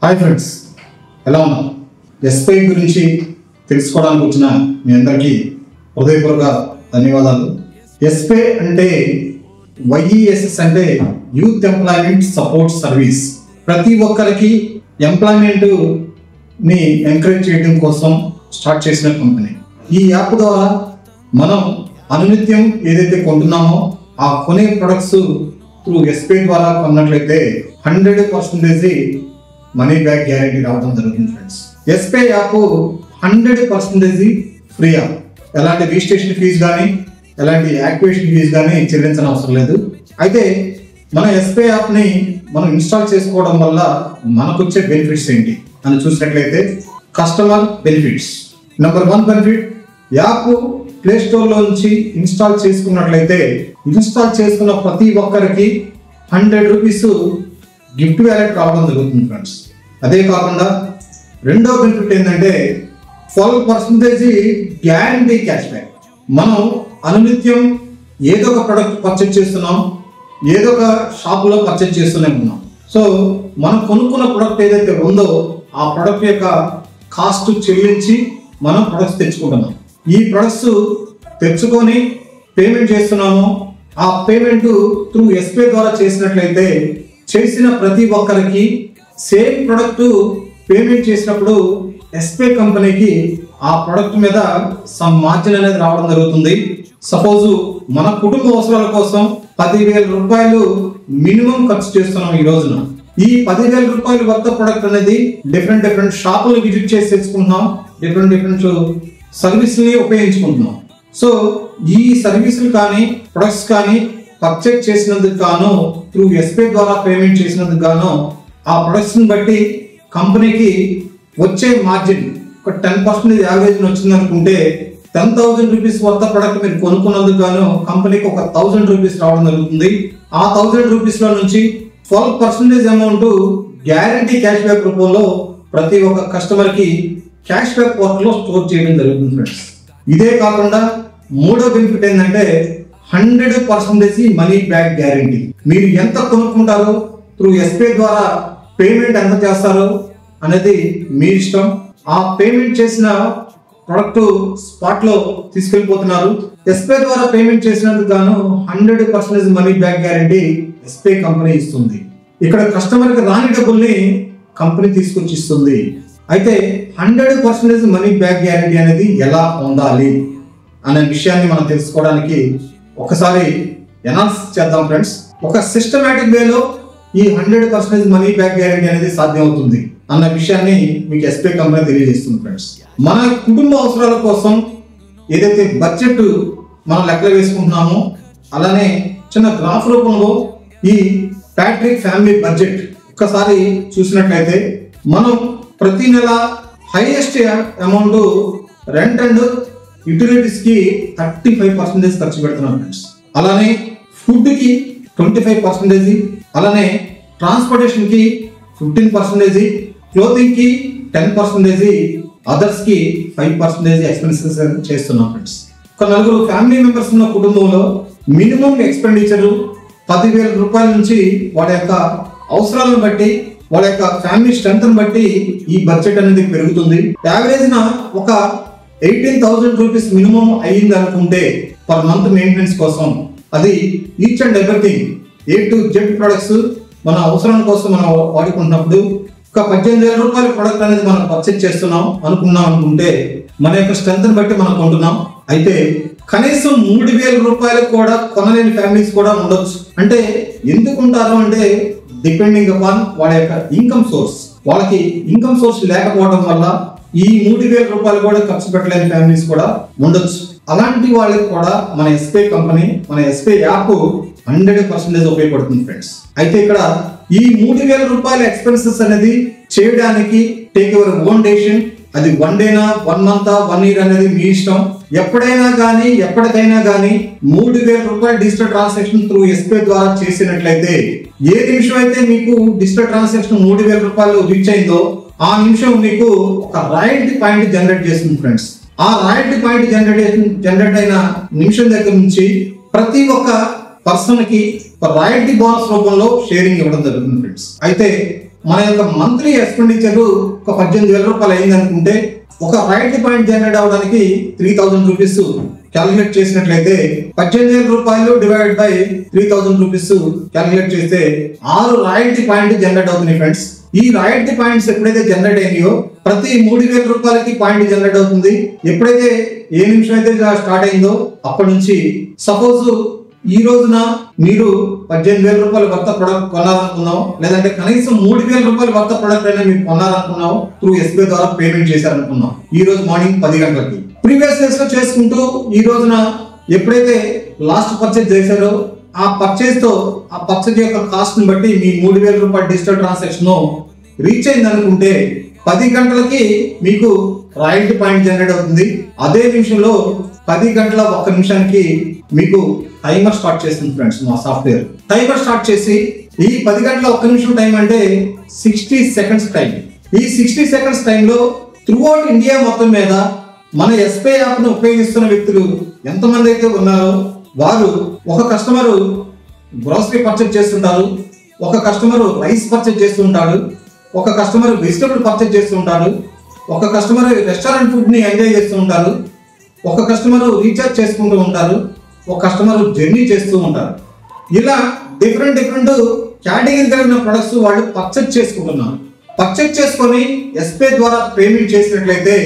Hi friends, ఎలా ఉన్నారు? ఎస్పై గురించి తెలుసుకోవడానికి వచ్చిన మీ అందరికీ హృదయపూర్వక ధన్యవాదాలు. ఎస్పై అంటే వైఈఎస్ఎస్ అంటే యూత్ ఎంప్లాయ్మెంట్ సపోర్ట్ సర్వీస్. ప్రతి ఒక్కరికి ఎంప్లాయ్మెంట్ ని ఎంకరేజ్ చేయడం కోసం స్టార్ట్ చేసిన కంపెనీ. ఈ యాప్ ద్వారా మనం అనునిత్యం ఏదైతే కొంటున్నామో ఆ కొనే ప్రొడక్ట్స్ త్రూ ఎస్పై ద్వారా కొన్నట్లయితే 100% మనీ బ్యాక్ గ్యారెంటీ రావడం జరుగుతుంది ఫ్రెండ్స్. ఎస్పై యాప్ 100% ఫ్రీ యాప్. ఎలాంటి రిజిస్ట్రేషన్ ఫీజు కానీ ఎలాంటి యాక్టివేషన్ ఫీజు కానీ చెల్లించని అవసరం లేదు. అయితే మన ఎస్పై యాప్ని మనం ఇన్స్టాల్ చేసుకోవడం వల్ల మనకు వచ్చే బెనిఫిట్స్ ఏంటి అని చూసినట్లయితే, customer benefits. Number 1 benefit, app play స్టోర్లో నుంచి ఇన్స్టాల్ చేసుకున్నట్లయితే ఇన్స్టాల్ చేసుకున్న ప్రతి ఒక్కరికి 100 రూపీస్ గిఫ్ట్ వ్యాలెట్ రావడం జరుగుతుంది ఫ్రెండ్స్. అదే కాకుండా రెండో బెనిఫిట్ ఏంటంటే 12% గ్యారంటీ క్యాష్ బ్యాక్. మనం అనునిత్యం ఏదో ఒక ప్రొడక్ట్ పర్చేజ్ చేస్తున్నాం, ఏదో ఒక షాపులో పర్చేజ్ చేస్తూనే ఉన్నాం. సో మనం కొనుక్కున్న ప్రొడక్ట్ ఏదైతే ఉందో ఆ ప్రొడక్ట్ యొక్క కాస్ట్ చెల్లించి మనం ప్రొడక్ట్స్ తెచ్చుకుంటున్నాం. ఈ ప్రొడక్ట్స్ తెచ్చుకొని పేమెంట్ చేస్తున్నాము. ఆ పేమెంట్ త్రూ ఎస్పై ద్వారా చేసినట్లయితే చేసిన ప్రతి ఒక్కరికి సేమ్ ప్రొడక్ట్ పేమెంట్ చేసినప్పుడు ఎస్పై కంపెనీకి ఆ ప్రొడక్ట్ మీద సమ్ మార్జిన్ అనేది రావడం జరుగుతుంది. సపోజ్ మన కుటుంబ అవసరాల కోసం 10,000 రూపాయలు మినిమం ఖర్చు చేస్తున్నాం ఈ రోజున. ఈ 10,000 రూపాయల వర్త ప్రొడక్ట్ అనేది డిఫరెంట్ షాపులు విజిట్ చేసి తెచ్చుకుంటున్నాం, డిఫరెంట్ సర్వీస్ని ఉపయోగించుకుంటున్నాం. సో ఈ సర్వీసులు కానీ ప్రొడక్ట్స్ కానీ పర్చేజ్ చేసినందుకు గాను త్రూ ఎస్పై ద్వారా పేమెంట్ చేసినందుకు గాను ఆ ప్రొడక్ట్స్ని బట్టి కంపెనీకి వచ్చే మార్జిన్ ఒక 10% యావరేజ్ వచ్చింది అనుకుంటే 10,000 రూపీస్ వర్త ప్రొడక్ట్ మీరు కొనుక్కున్నందుకు గాను కంపెనీకి ఒక 1,000 రూపీస్ రావడం జరుగుతుంది. ఆ 1,000 రూపీస్లో నుంచి 12% అమౌంట్ గ్యారంటీ క్యాష్ బ్యాక్ రూపంలో ప్రతి ఒక్క కస్టమర్కి క్యాష్ బ్యాక్ పోర్టల్లో స్టోర్ చేయడం జరుగుతుంది ఫ్రెండ్స్. ఇదే కాకుండా మూడో బెనిఫిట్ ఏంటంటే 100% మనీ బ్యాక్ గ్యారంటీ. మీరు ఎంత కొనుక్కుంటారో త్రూ ఎస్పై ద్వారా పేమెంట్ ఎంత చేస్తారో అనేది మీ ఇష్టం. ఆ పేమెంట్ చేసిన ప్రొడక్ట్ స్పాట్ లో తీసుకెళ్ళిపోతున్నారు. ఎస్పై ద్వారా పేమెంట్ చేసినందుకు గాను 100% మనీ బ్యాక్ గ్యారంటీ ఎస్పై కంపెనీ ఇస్తుంది. ఇక్కడ కస్టమర్ కి రాని డబ్బుల్ని కంపెనీ తీసుకొచ్చి ఇస్తుంది. అయితే 100% మనీ బ్యాక్ గ్యారంటీ అనేది ఎలా పొందాలి అనే విషయాన్ని మనం తెలుసుకోవడానికి ఒకసారి ఎనాలిసిస్ చేద్దాం ఫ్రెండ్స్. ఒక సిస్టమేటిక్ వేలో ఈ 100% మనీ బ్యాక్ గ్యారంటీ అనేది సాధ్యమవుతుంది అన్న విషయాన్ని మీకు ఎస్పై కంపెనీ తెలియజేస్తుంది ఫ్రెండ్స్. మన కుటుంబ అవసరాల కోసం ఏదైతే బడ్జెట్ మనం లెక్కలు వేసుకుంటున్నామో అలానే చిన్న గ్రాఫ్ రూపంలో ఈ ప్యాట్రిక్ ఫ్యామిలీ బడ్జెట్ ఒక్కసారి చూసినట్లయితే మనం ప్రతి నెల highest amount rent and utilities కి 35% ఖర్చు పెడుతున్నాం ఫ్రెండ్స్. అలానే ఫుడ్ కి 25%, అలానే ట్రాన్స్పోర్టేషన్ కి 15%, క్లోతింగ్ కి 10%, అదర్స్ కి 5% ఎక్స్పెన్సెస్ చేస్తున్నాం ఫ్రెండ్స్. ఒక నలుగురు ఫ్యామిలీ మెంబర్స్ ఉన్న కుటుంబంలో మినిమం ఎక్స్పెండిచర్ 10,000 రూపాయల నుంచి వాళ్ళ యొక్క అవసరాలను బట్టి వాళ్ళ యొక్క ఫ్యామిలీ స్ట్రెంత్ బట్టి ఈ బడ్జెట్ అనేది పెరుగుతుంది. యావరేజ్ న ఒక 18,000 రూపీస్ మినిమం అయ్యింది అనుకుంటే పర్ మంత్ మెయింటెనెన్స్ కోసం, అది each and everything A to Z products మన అవసరం కోసం మనం వాడుకుంటున్నప్పుడు ఒక 18,000 రూపాయల ప్రొడక్ట్ అనేది మనం పర్చేజ్ చేస్తున్నాం అనుకుంటే మన యొక్క స్ట్రెంత్ బట్టి మనం కొంటున్నాం. అయితే కనీసం 3,000 రూపాయలు కూడా కొనలేని ఫ్యామిలీస్ కూడా ఉండొచ్చు. అంటే ఎందుకు ఉంటారు అంటే డిపెండింగ్ అపాన్ వాళ్ళ యొక్క ఇన్కమ్ సోర్స్. వాళ్ళకి ఇన్కమ్ సోర్స్ లేకపోవడం వల్ల ఈ 3,000 రూపాయలు కూడా ఖర్చు పెట్టలేని ఫ్యామిలీస్ కూడా ఉండొచ్చు. అలాంటి వాళ్ళకి కూడా మన ఎస్పై కంపెనీ, మన ఎస్పై యాప్ 100% ఉపయోగపడుతుంది ఫ్రెండ్స్. అయితే ఇక్కడ ఈ 3,000 రూపాయల ఎక్స్పెన్సెస్ అనేది చేయడానికి టేక్ యువర్ ఓన్ డెసిషన్. అది 1 డేనా, 1 మంత్, 1 ఇయర్ అనేది మీ ఇష్టం. ఎప్పుడైనా కానీ ఎప్పటికైనా కానీ 3,000 రూపాయల డిజిటల్ ట్రాన్సాక్షన్ త్రూ ఎస్పై ద్వారా చేసినట్లయితే ఏ నిమిషం అయితే మీకు డిజిటల్ ట్రాన్సాక్షన్ 3,000 రూపాయలు రీచ్ అయిందో ఆ నిమిషం మీకు ఒక రాయల్టీ పాయింట్ జనరేట్ చేస్తుంది ఫ్రెండ్స్. ఆ రాయల్టీ పాయింట్ జనరేట్ అయిన నిమిషం దగ్గర నుంచి ప్రతి ఒక్క పర్సన్ కి రాయల్టీ బోనస్ రూపంలో షేరింగ్ ఇవ్వడం జరుగుతుంది ఫ్రెండ్స్. అయితే మన యొక్క మంత్లీ ఎక్స్పెండిచర్ ఒక 18,000 రూపాయలు అయింది అనుకుంటే ఒక రాయల్టీ పాయింట్ జనరేట్ అవడానికి 3,000 రూపీస్ క్యాలిక్యులేట్ చేసినట్లయితే 18,000 రూపాయలు డివైడ్ బై 3,000 రూపీస్ క్యాలిక్యులేట్ చేస్తే 6 రాయల్టీ పాయింట్ జనరేట్ అవుతున్నాయి ఫ్రెండ్స్. ఈ రాయల్టీ పాయింట్స్ ఎప్పుడైతే జనరేట్ అయినాయో ప్రతి 3,000 రూపాయలకి పాయింట్ జనరేట్ అవుతుంది. ఎప్పుడైతే ఏ నిమిషం అయితే స్టార్ట్ అయిందో అప్పటి నుంచి సపోజ్ ఈ రోజున మీరు 18,000 రూపాయల వర్త ప్రొడక్ట్ కొనాలనుకున్నావు, లేదంటే కనీసం 3,000 రూపాయల వర్త ప్రొడక్ట్ అయినా మీరు కొనాలనుకున్నావు, త్రూ ఎస్బీఐ ద్వారా పేమెంట్ చేశారనుకున్నాం ఈ రోజు మార్నింగ్ 10 గంటలకి. ప్రీవియస్ డేస్ లో చేసుకుంటూ ఈ రోజున ఎప్పుడైతే లాస్ట్ పర్చేజ్ చేశారో ఆ పర్చేజ్ తో ఆ పర్చేజ్ యొక్క కాస్ట్ ని బట్టి మీ 3,000 రూపాయల డిజిటల్ ట్రాన్సాక్షన్ రీచ్ అయింది అనుకుంటే 10 గంటలకి మీకు రాయల్టీ పాయింట్ జనరేట్ అవుతుంది. అదే నిమిషంలో 10 గంటల 1 నిమిషానికి మీకు టైమర్ స్టార్ట్ చేస్తుంది ఫ్రెండ్స్. మా సాఫ్ట్వేర్ టైమర్ స్టార్ట్ చేసి ఈ 10 గంటల 1 నిమిషం టైం అంటే 60 సెకండ్స్ టైం. ఈ 60 సెకండ్స్ టైంలో త్రూఅవుట్ ఇండియా మొత్తం మీద మన ఎస్బీఐ యాప్ ను ఉపయోగిస్తున్న వ్యక్తులు ఎంతమంది అయితే ఉన్నారో వారు ఒక కస్టమర్ గ్రోసరీ పర్చేజ్ చేస్తుంటారు, ఒక కస్టమర్ రైస్ పర్చేజ్ చేస్తుంటాడు, ఒక కస్టమర్ వెజిటబుల్ పర్చేజ్ చేస్తుంటాడు, ఒక కస్టమర్ రెస్టారెంట్ ఫుడ్ ని ఎంజాయ్ చేస్తూ ఉంటారు, ఒక కస్టమర్ రీఛార్జ్ చేసుకుంటూ ఉంటారు, ఒక కస్టమర్ జర్నీ చేస్తూ ఉంటారు. ఇలా డిఫరెంట్ కేటగిరీ కలిగిన ప్రొడక్ట్స్ వాళ్ళు పర్చేజ్ చేసుకుంటున్నారు. పర్చేజ్ చేసుకొని ఎస్బీఐ ద్వారా పేమెంట్ చేసినట్లయితే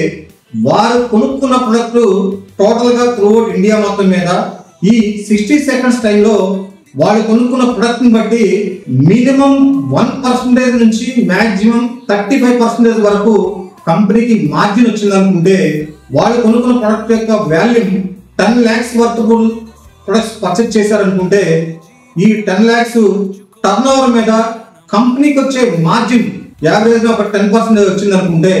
వారు కొనుక్కున్న ప్రొడక్ట్ టోటల్ గా త్రూఅవుట్ ఇండియా మొత్తం మీద ఈ 60 సెకండ్స్ టైంలో వాళ్ళు కొనుక్కున్న ప్రొడక్ట్ ని బట్టి మినిమం 1% నుంచి మాక్సిమం 35% వరకు కంపెనీకి మార్జిన్ వచ్చింది అనుకుంటే వాళ్ళు కొనుక్కున్న ప్రొడక్ట్ యొక్క volume 10 lakhs worthable products purchase చేశారనుకుంటే ఈ 10 lakhs టర్న్ ఓవర్ మీద కంపెనీకి వచ్చే మార్జిన్ యావరేజ్ ఒక 10% వచ్చింది అనుకుంటే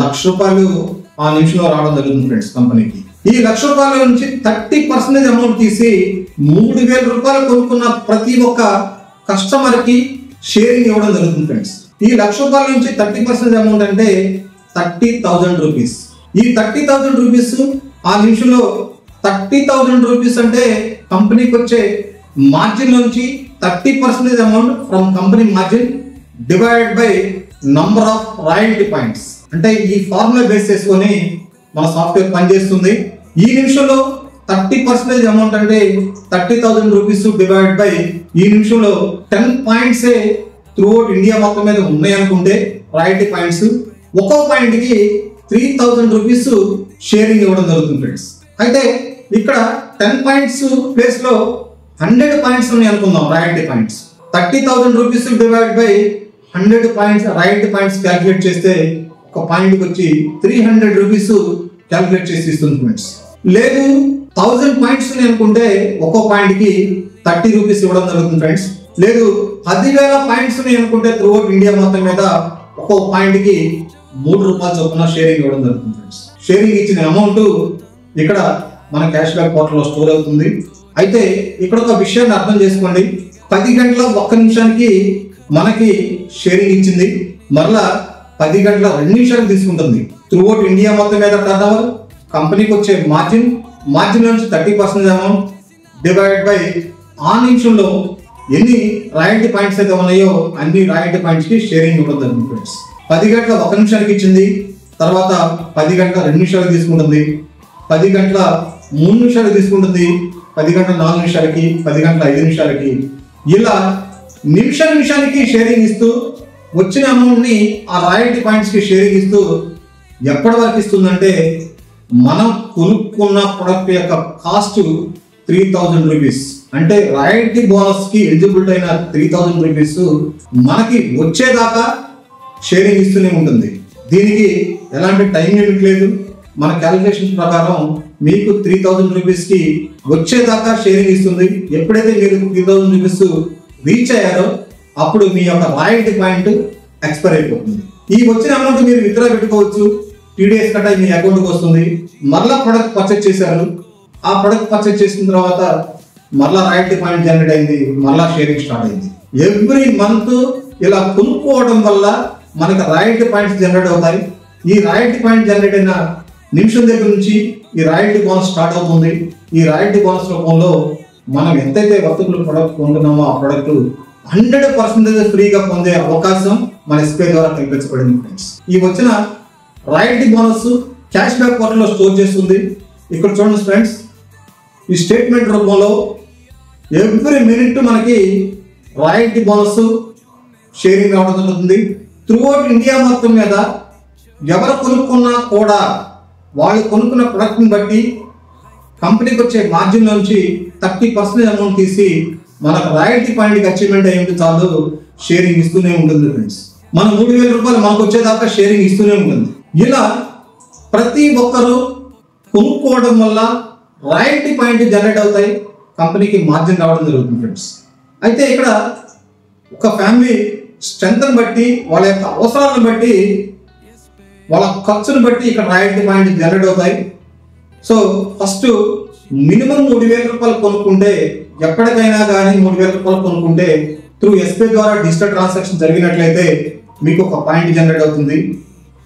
₹1,00,000 ఆ నిమిషంలో రావడం జరుగుతుంది ఫ్రెండ్స్. కంపెనీకి ఈ ₹1,00,000 నుంచి 30% అమౌంట్ తీసి 3,000 రూపాయలు కొనుక్కున్న ప్రతి ఒక్క కస్టమర్ కి షేరింగ్ ఇవ్వడం జరుగుతుంది ఫ్రెండ్స్. ఈ ₹1,00,000 నుంచి 30% అమౌంట్ అంటే 30,000 రూపీస్. ఈ 30,000 రూపీస్ ఆ నిమిషంలో 30,000 రూపీస్ అంటే కంపెనీకి వచ్చే మార్జిన్ నుంచి 30% amount from company margin divided by number of royalty points. అంటే ఈ ఫార్ములా బేస్ చేసుకొని మన సాఫ్ట్వేర్ పనిచేస్తుంది. ఈ నిమిషంలో 30% అమౌంట్ అంటే 30,000 రూపీస్ డివైడ్ బై ఈ నిమిషంలో 10 పాయింట్స్ త్రూఅవుట్ ఇండియా మొత్తం మీద ఉన్నాయి అనుకుంటే రాయల్టీ పాయింట్స్ ఒక్కో పాయింట్ కి 3,000 రూపీస్ షేరింగ్ ఇవ్వడం జరుగుతుంది ఫ్రెండ్స్. అయితే ఇక్కడ 10 పాయింట్స్ ప్లేస్ లో 100 పాయింట్స్ ఉన్నాయి అనుకుందాం. Royalty points 30,000 rupees divide by 100 points royalty points calculate చేస్తే ఒక పాయింట్ కి వచ్చి 300 రూపీస్ క్యాల్కులేట్ చేసి ఇస్తుంది ఫ్రెండ్స్. లేదు 1000 పాయింట్స్ అనుకుంటే ఒక్కో పాయింట్ కి 30 రూపీస్ ఇవ్వడం జరుగుతుంది ఫ్రెండ్స్. లేదు 10,000 పాయింట్స్ అనుకుంటే త్రూఅవుట్ ఇండియా మొత్తం మీద ఒక్కో పాయింట్ కి ₹3 చొప్పున షేరింగ్ ఇవ్వడం జరుగుతుంది ఫ్రెండ్స్. షేరింగ్ ఇచ్చిన అమౌంట్ ఇక్కడ మన క్యాష్ బ్యాక్ పోర్టల్ లో స్టోర్ అవుతుంది. అయితే ఇక్కడ ఒక విషయాన్ని అర్థం చేసుకోండి. 10 గంటల 1 నిమిషానికి మనకి షేరింగ్ ఇచ్చింది, మరలా 10 గంటల 2 నిమిషాలకు తీసుకుంటుంది. త్రూఅవుట్ ఇండియా మొత్తం మీద టర్న్ ఓవర్ కంపెనీకి వచ్చే మార్జిన్ నుంచి 30% అమౌంట్ డివైడ్ బై ఆ నిమిషంలో ఎన్ని రాయల్టీ పాయింట్స్ అయితే ఉన్నాయో అన్ని రాయల్టీ పాయింట్స్ కి షేరింగ్ ఇవ్వడం జరుగుతుంది ఫ్రెండ్స్. 10 గంటల 1 నిమిషానికి ఇచ్చింది, తర్వాత 10 గంటల 2 నిమిషాలకు తీసుకుంటుంది, 10 గంటల 3 నిమిషాలకు తీసుకుంటుంది, 10 గంటల 4 నిమిషాలకి, 10 గంటల 5 నిమిషాలకి, ఇలా నిమిషానికి షేరింగ్ ఇస్తూ వచ్చిన అమౌంట్ ని ఆ రాయల్టీ పాయింట్స్ కి షేరింగ్ ఇస్తూ ఎప్పటి వరకు ఇస్తుందంటే మనం కొనుక్కున్న ప్రొడక్ట్ యొక్క కాస్ట్ 3,000 రూపీస్ అంటే రాయల్టీ బోనస్ కి ఎలిజిబిలిటీ అయిన 3,000 రూపీస్ మనకి వచ్చేదాకా షేరింగ్ ఇస్తూనే ఉంటుంది. దీనికి ఎలాంటి టైం లిమిట్ లేదు. మన క్యాలిక్యులేషన్ ప్రకారం మీకు 3,000 రూపీస్ కి వచ్చేదాకా షేరింగ్ ఇస్తుంది. ఎప్పుడైతే మీరు 3,000 రూపీస్ రీచ్ అయ్యారో అప్పుడు మీ యొక్క రాయల్టీ పాయింట్ ఎక్స్పైర్ అయిపోతుంది. ఈ వచ్చిన అమౌంట్ మీరు విత్డ్రా పెట్టుకోవచ్చు, TDS కట్ మీ అకౌంట్కి వస్తుంది. మరలా ప్రొడక్ట్ పర్చేజ్ చేశారు, ఆ ప్రొడక్ట్ పర్చేజ్ చేసిన తర్వాత మరలా రాయల్టీ పాయింట్ జనరేట్ అయింది, మరలా షేరింగ్ స్టార్ట్ అయింది. ఎవ్రీ మంత్ ఇలా కొనుక్కోవడం వల్ల మనకి రాయల్టీ పాయింట్స్ జనరేట్ అవుతాయి. ఈ రాయల్టీ పాయింట్ జనరేట్ అయిన నిమిషం దగ్గర నుంచి ఈ రాయల్టీ బోనస్ స్టార్ట్ అవుతుంది. ఈ రాయల్టీ బోనస్ రూపంలో మనం ఎంతైతే వర్తకులు ప్రొడక్ట్ కొంటున్నామో ఆ ప్రొడక్ట్ 100% ఫ్రీగా పొందే అవకాశం మన ఎస్బీఐ ద్వారా కల్పించబడింది ఫ్రెండ్స్. ఈ వచ్చిన రాయల్టీ బోనస్ క్యాష్ బ్యాక్ పోర్టల్లో స్టోర్ చేస్తుంది. ఇక్కడ చూడండి ఫ్రెండ్స్, ఈ స్టేట్మెంట్ రూపంలో ఎవ్రీ మినిట్ మనకి రాయల్టీ బోనస్ షేరింగ్ రావడం జరుగుతుంది. త్రూఅవుట్ ఇండియా మొత్తం మీద ఎవరు కొనుక్కున్నా కూడా వాళ్ళు కొనుక్కున్న ప్రొడక్ట్ని బట్టి కంపెనీకి వచ్చే మార్జిన్ నుంచి 30% అమౌంట్ తీసి మనకు రాయల్టీ పాయింట్కి అచీవ్మెంట్ అయ్యి చాలు షేరింగ్ ఇస్తూనే ఉంటుంది ఫ్రెండ్స్. మనం 3,000 రూపాయలు మనకు వచ్చేదాకా షేరింగ్ ఇస్తూనే ఉంటుంది. ఇలా ప్రతి ఒక్కరూ కొనుక్కోవడం వల్ల రాయల్టీ పాయింట్ జనరేట్ అవుతాయి, కంపెనీకి మార్జిన్ రావడం జరుగుతుంది ఫ్రెండ్స్. అయితే ఇక్కడ ఒక ఫ్యామిలీ స్ట్రెంగ్త్ని బట్టి, వాళ్ళ యొక్క అవసరాలను బట్టి, వాళ్ళ ఖర్చును బట్టి ఇక్కడ రాయల్టీ పాయింట్ జనరేట్ అవుతాయి. సో ఫస్ట్ మినిమం 3,000 రూపాయలు కొనుక్కుంటే, ఎప్పటికైనా కానీ 3,000 రూపాయలు కొనుక్కుంటే త్రూ ఎస్బీఐ ద్వారా డిజిటల్ ట్రాన్సాక్షన్ జరిగినట్లయితే మీకు ఒక పాయింట్ జనరేట్ అవుతుంది.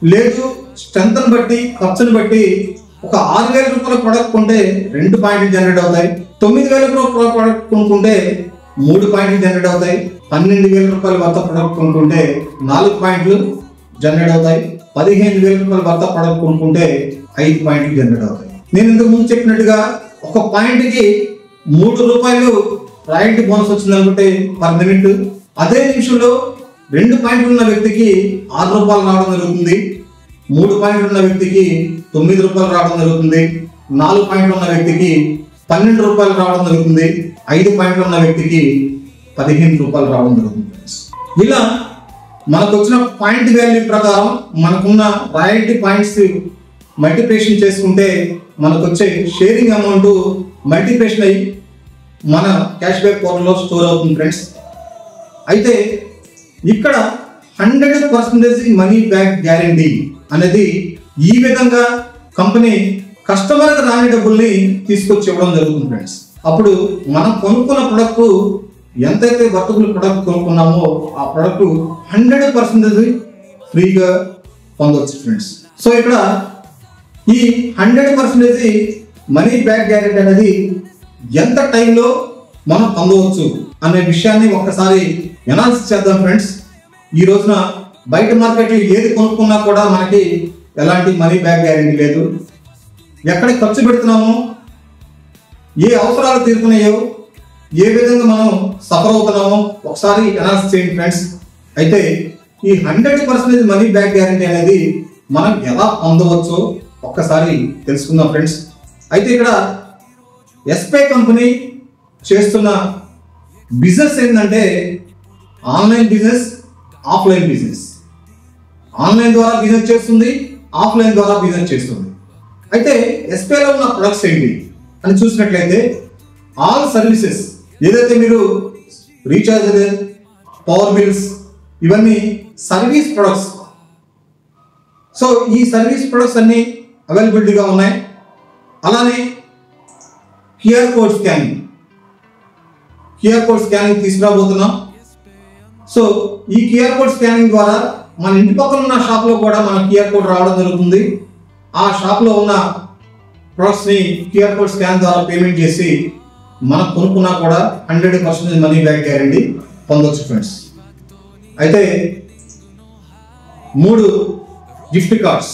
లేదు స్ట్రెంగ్త్ని బట్టి, ఖర్చును బట్టి ఒక 6,000 రూపాయల ప్రొడక్ట్ కొంటే 2 పాయింట్లు జనరేట్ అవుతాయి. 9,000 రూపాయల ప్రొడక్ట్ కొనుక్కుంటే 3 పాయింట్లు జనరేట్ అవుతాయి. 12,000 రూపాయల వర్త ప్రొడక్ట్ కొనుక్కుంటే 4 పాయింట్లు జనరేట్ అవుతాయి. 15,000 రూపాయల వర్త ప్రొడక్ట్ కొనుక్కుంటే 5 పాయింట్లు జనరేట్ అవుతాయి. నేను ఇంతకు ముందు చెప్పినట్టుగా ఒక పాయింట్కి 3 రూపాయలు రాయల్టీ బోనస్ వచ్చింది అనుకుంటే పర్ మినిట్, అదే నిమిషంలో 2 పాయింట్లు ఉన్న వ్యక్తికి 6 రూపాయలు రావడం జరుగుతుంది. 3 పాయింట్లు ఉన్న వ్యక్తికి 9 రూపాయలు రావడం జరుగుతుంది. 4 పాయింట్లు ఉన్న వ్యక్తికి 12 రూపాయలు రావడం జరుగుతుంది. 5 పాయింట్లు ఉన్న వ్యక్తికి 15 రూపాయలు రావడం జరుగుతుంది. ఇలా మనకు వచ్చిన పాయింట్ వాల్యూ ప్రకారం మనకున్న రాయల్టీ పాయింట్స్ మల్టిప్లికేషన్ చేసుకుంటే మనకు వచ్చే షేరింగ్ అమౌంట్ మల్టిప్లికేషన్ అయ్యి మన క్యాష్ బ్యాక్ పోర్టల్లో స్టోర్ అవుతుంది ఫ్రెండ్స్. అయితే ఇక్కడ 100% మనీ బ్యాక్ గ్యారంటీ అనేది ఈ విధంగా కంపెనీ కస్టమర్కి రాని డబ్బుల్ని తీసుకొచ్చి ఇవ్వడం జరుగుతుంది ఫ్రెండ్స్. అప్పుడు మనం కొనుక్కున్న ప్రొడక్ట్ ఎంతైతే వర్తబుల్ ప్రొడక్ట్ కొనుక్కున్నామో ఆ ప్రొడక్ట్ 100% ఫ్రీగా పొందవచ్చు ఫ్రెండ్స్. సో ఇక్కడ ఈ 100% మనీ బ్యాక్ గ్యారెంటీ అనేది ఎంత టైంలో మనం పొందవచ్చు అనే విషయాన్ని ఒక్కసారి ఎనాలిసిస్ చేద్దాం ఫ్రెండ్స్. ఈ రోజున బయట మార్కెట్లో ఏది కొనుక్కున్నా కూడా మనకి ఎలాంటి మనీ బ్యాక్ గ్యారెంటీ లేదు. ఎక్కడ ఖర్చు పెడుతున్నామో, ఏ అవసరాలు తీరుతున్నాయో, ఏ విధంగా మనం సఫర్ అవుతున్నామో ఒకసారి ఎనాలిసిస్ చేయండి ఫ్రెండ్స్. అయితే ఈ 100% మనీ బ్యాక్ గ్యారెంటీ అనేది మనం ఎలా పొందవచ్చో ఒక్కసారి తెలుసుకుందాం ఫ్రెండ్స్. అయితే ఇక్కడ ఎస్బీఐ కంపెనీ చేస్తున్న బిజినెస్ ఏంటంటే online business, offline business. Online ద్వారా బిజినెస్ చేస్తుంది, ఆఫ్లైన్ ద్వారా బిజినెస్ చేస్తుంది. అయితే ఎస్బీఐలో ఉన్న ప్రొడక్ట్స్ ఏంటి అని చూసినట్లయితే ఆల్ సర్వీసెస్, ఏదైతే మీరు రీఛార్జ్, పవర్ బిల్స్, ఇవన్నీ సర్వీస్ ప్రొడక్ట్స్. సో ఈ సర్వీస్ ప్రొడక్ట్స్ అన్నీ అవైలబిలిటీగా ఉన్నాయి. అలానే క్యూఆర్ కోడ్ స్కానింగ్ తీసుకురాబోతున్నాం. సో ఈ క్యూఆర్ కోడ్ స్కానింగ్ ద్వారా మన ఇంటి పక్కన ఉన్న షాప్లో కూడా మన క్యూఆర్ కోడ్ రావడం జరుగుతుంది. ఆ షాప్లో ఉన్న ప్రొడక్ట్స్ని క్యూఆర్ కోడ్ స్కాన్ ద్వారా పేమెంట్ చేసి మనం కొనుక్కున్నా కూడా 100% మనీ బ్యాక్ గ్యారెంటీ పొందవచ్చు ఫ్రెండ్స్. అయితే 3 గిఫ్ట్ కార్డ్స్.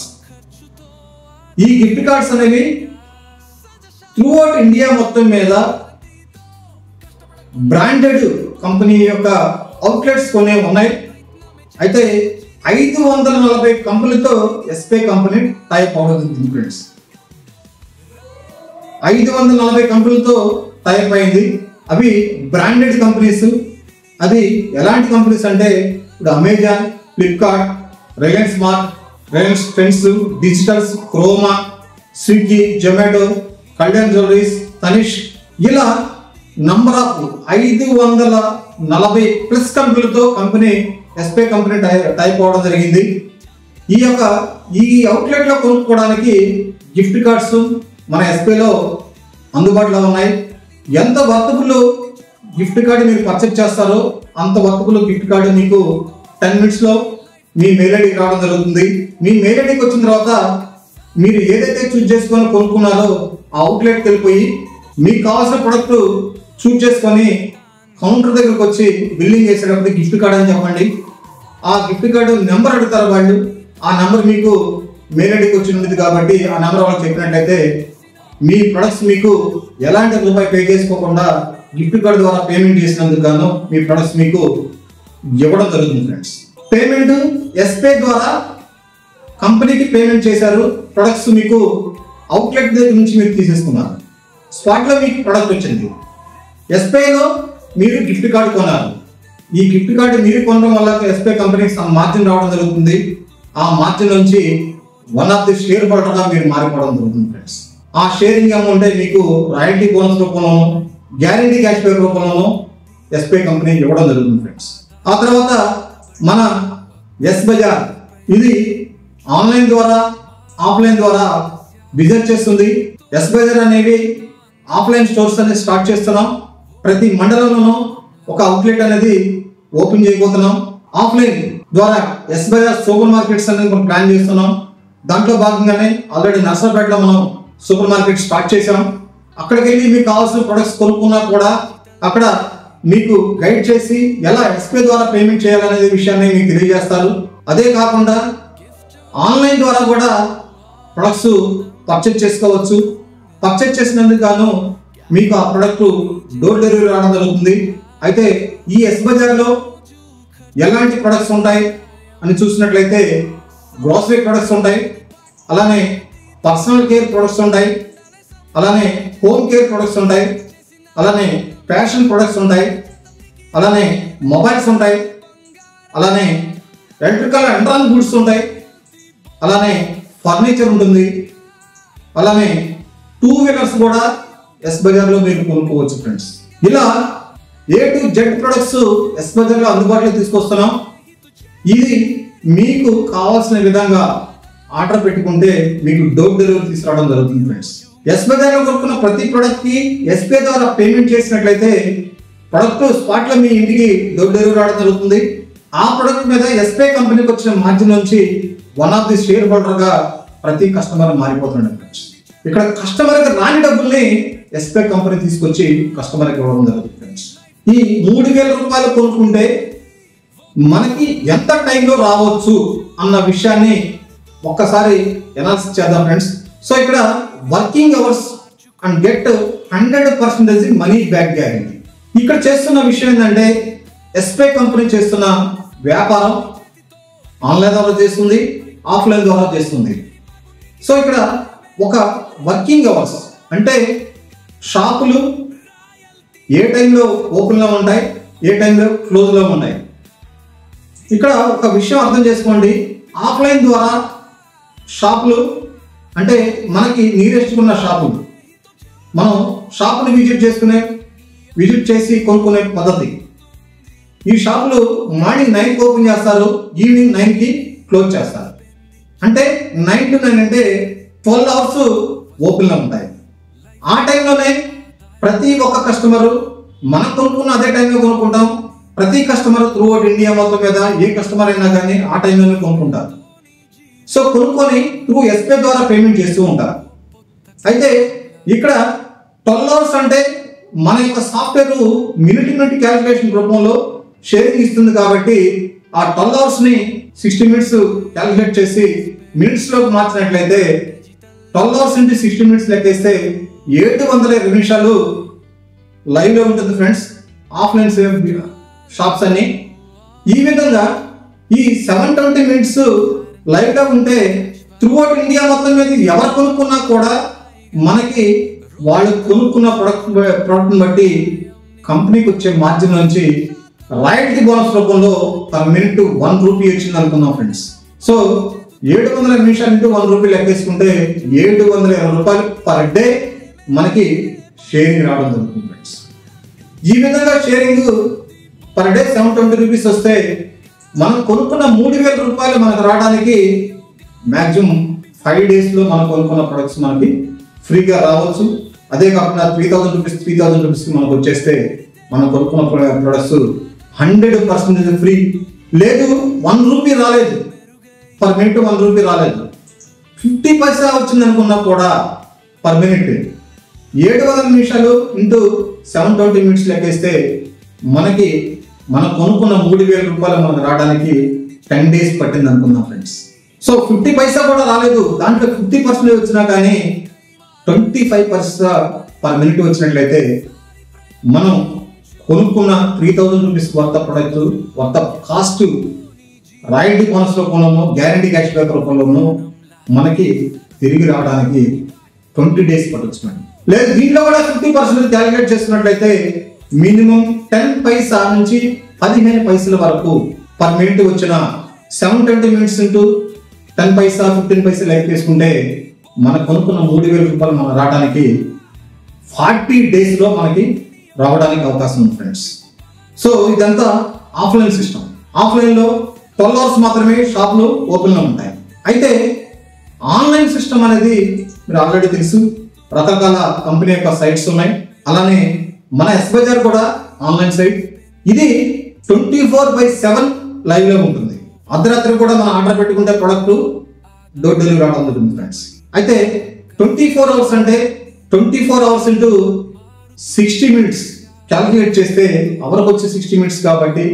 ఈ గిఫ్ట్ కార్డ్స్ అనేవి త్రూఅవుట్ ఇండియా మొత్తం మీద బ్రాండెడ్ కంపెనీ యొక్క అవుట్లెట్స్ కొన్ని ఉన్నాయి. అయితే 540 కంపెనీలతో ఎస్బీఐ కంపెనీ టైప్ అవుతుంది ఫ్రెండ్స్. 540 కంపెనీలతో టైప్ అయింది. అవి బ్రాండెడ్ కంపెనీస్. అది ఎలాంటి కంపెనీస్ అంటే ఇప్పుడు Amazon, Flipkart, Reliance mart, Reliance trends, digitals, Croma, Swiggy, Zomato, Kalyan jewelleries, Tanishq, ఇలా నంబర్ ఆఫ్ 540+ కంపెనీలతో కంపెనీ ఎస్బీఐ కంపెనీ టైప్ అవడం జరిగింది. ఈ అవుట్లెట్లో కొనుక్కోవడానికి గిఫ్ట్ కార్డ్స్ మన ఎస్బీఐలో అందుబాటులో ఉన్నాయి. ఎంత వర్తబుల్ గిఫ్ట్ కార్డు మీరు పర్చేజ్ చేస్తారో అంత వర్తబుల్ గిఫ్ట్ కార్డు మీకు 10 minutesలో మీ మెయిల్ ఐడికి రావడం జరుగుతుంది. మీ మెయిల్ ఐడికి వచ్చిన తర్వాత మీరు ఏదైతే చూస్ చేసుకొని కొనుక్కున్నారో ఆ అవుట్లెట్కి వెళ్ళిపోయి మీకు కావాల్సిన ప్రొడక్ట్ చూస్ చేసుకొని కౌంటర్ దగ్గరకు వచ్చి బిల్లింగ్ చేసేటప్పుడు గిఫ్ట్ కార్డ్ అని చెప్పండి. ఆ గిఫ్ట్ కార్డు నెంబర్ అడుగుతారు వాళ్ళు. ఆ నెంబర్ మీకు మెయిల్ ఐడికి వచ్చి ఉంటుంది కాబట్టి ఆ నెంబర్ వాళ్ళకి చెప్పినట్లయితే మీ ప్రొడక్ట్స్ మీకు ఎలాంటి రూపాయి పే చేసుకోకుండా గిఫ్ట్ కార్డు ద్వారా పేమెంట్ చేసినందుకు గాను మీ ప్రొడక్ట్స్ మీకు ఇవ్వడం జరుగుతుంది ఫ్రెండ్స్. పేమెంట్ ఎస్పే ద్వారా కంపెనీకి పేమెంట్ చేశారు, ప్రొడక్ట్స్ మీకు అవుట్లెట్ దగ్గర నుంచి మీరు తీసేసుకున్నారు, స్పాట్లో మీకు ప్రొడక్ట్ వచ్చింది. ఎస్పేలో మీరు గిఫ్ట్ కార్డు కొన్నారు. ఈ గిఫ్ట్ కార్డు మీరు కొనడం వల్ల ఎస్పే కంపెనీకి మార్జిన్ రావడం జరుగుతుంది. ఆ మార్జిన్ నుంచి వన్ ఆఫ్ ది షేర్ హోల్డర్గా మీరు మారిపోవడం జరుగుతుంది ఫ్రెండ్స్. ఆ షేరింగ్ అమౌంట్ మీకు రాయల్టీ బోనస్ రూపంలోనూ గ్యారంటీ క్యాష్ బ్యాక్ రూపంలోనూ ఎస్పే కంపెనీ ఇవ్వడం జరుగుతుంది ఫ్రెండ్స్. ఆ తర్వాత మన ఎస్ బజార్ ఇది ఆన్లైన్ ద్వారా ఆఫ్లైన్ ద్వారా బిజినెస్ చేస్తుంది. ఎస్ బజార్ అనేవి ఆఫ్లైన్ స్టోర్స్ అనేది స్టార్ట్ చేస్తున్నాం. ప్రతి మండలంలోనూ ఒక అవుట్లెట్ అనేది ఓపెన్ చేయబోతున్నాం. ఆఫ్లైన్ ద్వారా ఎస్ బజార్ సూపర్ మార్కెట్స్ అనేది మనం ప్లాన్ చేస్తున్నాం. దాంట్లో భాగంగానే ఆల్రెడీ నర్సరాపేటలో మనం సూపర్ మార్కెట్ స్టార్ట్ చేసాం. అక్కడికి వెళ్ళి మీకు కావాల్సిన ప్రొడక్ట్స్ కొనుక్కున్నా కూడా అక్కడ మీకు గైడ్ చేసి ఎలా ఎస్పే ద్వారా పేమెంట్ చేయాలనే విషయాన్ని మీకు తెలియజేస్తారు. అదే కాకుండా ఆన్లైన్ ద్వారా కూడా ప్రొడక్ట్స్ పర్చేజ్ చేసుకోవచ్చు. పర్చేజ్ చేసినందుకు గాను మీకు ఆ ప్రొడక్ట్ డోర్ డెలివరీ రావడం జరుగుతుంది. అయితే ఈ ఎస్ బజార్లో ఎలాంటి ప్రొడక్ట్స్ ఉంటాయి అని చూసినట్లయితే గ్రోసరీ ప్రొడక్ట్స్ ఉంటాయి, అలానే పర్సనల్ కేర్ ప్రొడక్ట్స్ ఉంటాయి, అలానే హోమ్ కేర్ ప్రొడక్ట్స్ ఉంటాయి, అలానే ఫ్యాషన్ ప్రొడక్ట్స్ ఉంటాయి, అలానే మొబైల్స్ ఉంటాయి, అలానే ఎలక్ట్రికల్ ఎలక్ట్రానిక్ గుడ్స్ ఉంటాయి, అలానే ఫర్నిచర్ ఉంటుంది, అలానే 2 వీలర్స్ కూడా ఎస్ బజార్లో మీరు కొనుక్కోవచ్చు ఫ్రెండ్స్. ఇలా A to Z products S బజార్లో అందుబాటులో తీసుకొస్తున్నాం. ఇది మీకు కావాల్సిన విధంగా ఆర్డర్ పెట్టుకుంటే మీకు డోర్ డెలివరీ తీసుకురావడం జరుగుతుంది ఫ్రెండ్స్. ఎస్ బజార్లో కొనుక్కున్న ప్రతి ప్రొడక్ట్కి ఎస్పే ద్వారా పేమెంట్ చేసినట్లయితే ప్రొడక్ట్ స్పాట్లో మీ ఇంటికి డోర్ డెలివరీ రావడం జరుగుతుంది. ఆ ప్రొడక్ట్ మీద ఎస్పే కంపెనీకి వచ్చిన మార్జిన్ నుంచి వన్ ఆఫ్ ది షేర్ హోల్డర్గా ప్రతి కస్టమర్ మారిపోతున్నాడు ఫ్రెండ్స్. ఇక్కడ కస్టమర్కి రాని డబ్బుల్ని ఎస్పే కంపెనీ తీసుకొచ్చి కస్టమర్కి ఇవ్వడం జరుగుతుంది ఫ్రెండ్స్. ఈ 3000 రూపాయలు కొనుక్కుంటే మనకి ఎంత టైంలో రావచ్చు అన్న విషయాన్ని ఒక్కసారి ఎనాలిసిస్ చేద్దాం ఫ్రెండ్స్. సో ఇక్కడ working hours and get 100% money back guarantee. ఇక్కడ చేస్తున్న విషయం ఏంటంటే ఎస్పే కంపెనీ చేస్తున్న వ్యాపారం ఆన్లైన్ ద్వారా చేస్తుంది, ఆఫ్లైన్ ద్వారా చేస్తుంది. సో ఇక్కడ ఒక వర్కింగ్ అవర్స్ అంటే షాపులు ఏ టైంలో ఓపెన్లో ఉంటాయి, ఏ టైంలో క్లోజ్లో ఉంటాయి. ఇక్కడ ఒక విషయం అర్థం చేసుకోండి. ఆఫ్లైన్ ద్వారా షాపులు అంటే మనకి నియరెస్ట్ ఉన్న షాపులు, మనం షాపుని విజిట్ చేసి కొనుక్కునే పద్ధతి. ఈ షాపులు మార్నింగ్ 9కి ఓపెన్ చేస్తారు, ఈవినింగ్ 9కి క్లోజ్ చేస్తారు. అంటే 9 to 9 అంటే 12 అవర్స్ ఓపెన్లో ఉంటాయి. ఆ టైంలోనే ప్రతి ఒక్క కస్టమరు మనం కొనుక్కున్న అదే టైంలో కొనుక్కుంటాం. ప్రతి కస్టమర్ త్రూ అవుట్ ఇండియా మొత్తం మీద ఏ కస్టమర్ అయినా కానీ ఆ టైంలోనే కొనుక్కుంటారు. సో కొనుక్కొని త్రూ ఎస్పే ద్వారా పేమెంట్ చేస్తూ ఉంటారు. అయితే ఇక్కడ 12 అవర్స్ అంటే మన యొక్క సాఫ్ట్వేర్ మినిట్ క్యాలిక్యులేషన్ రూపంలో షేరింగ్ ఇస్తుంది కాబట్టి ఆ 12 అవర్స్ని 60 minutes క్యాలిక్యులేట్ చేసి మినిట్స్లోకి మార్చినట్లయితే 12 అవర్స్ into 60 minutes లెక్కేస్తే 720 నిమిషాలు లైవ్లో ఉంటుంది ఫ్రెండ్స్ ఆఫ్లైన్ షాప్స్ అన్ని. ఈ విధంగా ఈ 720 minutes లైవ్లో ఉంటే త్రూ అవుట్ ఇండియా మొత్తం మీద ఎవరు కొనుక్కున్నా కూడా మనకి వాళ్ళు కొనుక్కున్న ప్రోడక్ట్ని బట్టి కంపెనీకి వచ్చే మార్జిన్ నుంచి రాయల్టీ బోనస్ రూపంలో పర్ మినిట్ 1 రూపీ వచ్చింది అనుకుందాం ఫ్రెండ్స్. సో 700 నిమిషాలు into 1 రూపీ లెక్కేసుకుంటే 720 రూపాయలు పర్ డే మనకి షేరింగ్ రావడం జరుగుతుంది ఫ్రెండ్స్. ఈ విధంగా షేరింగ్ పర్ డే 720 రూపీస్ వస్తే మనం కొనుక్కున్న 3000 రూపాయలు మనకు రావడానికి మ్యాక్సిమం 5 daysలో మనం కొనుక్కున్న ప్రొడక్ట్స్ మనకి ఫ్రీగా రావచ్చు. అదే కాకుండా 3000 రూపీస్కి మనకు వచ్చేస్తే మనం కొనుక్కున్న ప్రొడక్ట్స్ 100% ఫ్రీ. లేదు 1 రూపీ రాలేదు, పర్ మినిట్ 1 రూపీ రాలేదు, 50 పైసా వచ్చింది అనుకున్నా కూడా పర్ మినిట్ 700 నిమిషాలు into 720 minutes లెక్కేస్తే మనం కొనుక్కున్న 3000 రూపాయలు మనకు రావడానికి 10 days పట్టింది అనుకుందాం ఫ్రెండ్స్. సో 50 పైసా కూడా రాలేదు, దాంట్లో 50% వచ్చినా కానీ 25 పైసా పర్ మినిట్ వచ్చినట్లయితే మనం కొనుక్కున్న 3000 rupees worth product worth cost royalty bonus రూపంలోనూ గ్యారంటీ క్యాష్ బ్యాక్ రూపంలోనూ మనకి తిరిగి రావడానికి 20 days పట్టొచ్చు. లేదు దీంట్లో కూడా 50% క్యాలిక్యులేట్ చేసుకున్నట్లయితే మినిమం 10 పైసా నుంచి 15 పైసల వరకు పర్ మినిట్ వచ్చిన 720 minutes ఇంటూ 10 పైసా 15 పైసా లైక్ చేసుకుంటే మనకు కొనుక్కున్న 3000 రూపాయలు మనం రావడానికి 40 days లో మనకి రావడానికి అవకాశం ఉంది ఫ్రెండ్స్. సో ఇదంతా ఆఫ్లైన్ సిస్టమ్. ఆఫ్లైన్లో 12 hours మాత్రమే షాపులు ఓపెన్లో ఉంటాయి. అయితే ఆన్లైన్ సిస్టమ్ అనేది మీరు ఆల్రెడీ తెలుసు, రకరకాల కంపెనీ యొక్క సైట్స్ ఉన్నాయి. అలానే మన ఎస్ బజార్ కూడా ఆన్లైన్ సైట్. ఇది 24/7 లైవ్ లో ఉంటుంది. అర్ధరాత్రి కూడా మనం ఆర్డర్ పెట్టుకుంటే ప్రొడక్ట్ డోర్ డెలివరీ రావడం జరుగుతుంది ఫ్రెండ్స్. అయితే 24 hours అంటే 24 hours ఇంటూ 60 minutes క్యాల్కులేట్ చేస్తే అవర్కి వచ్చి 60 minutes కాబట్టి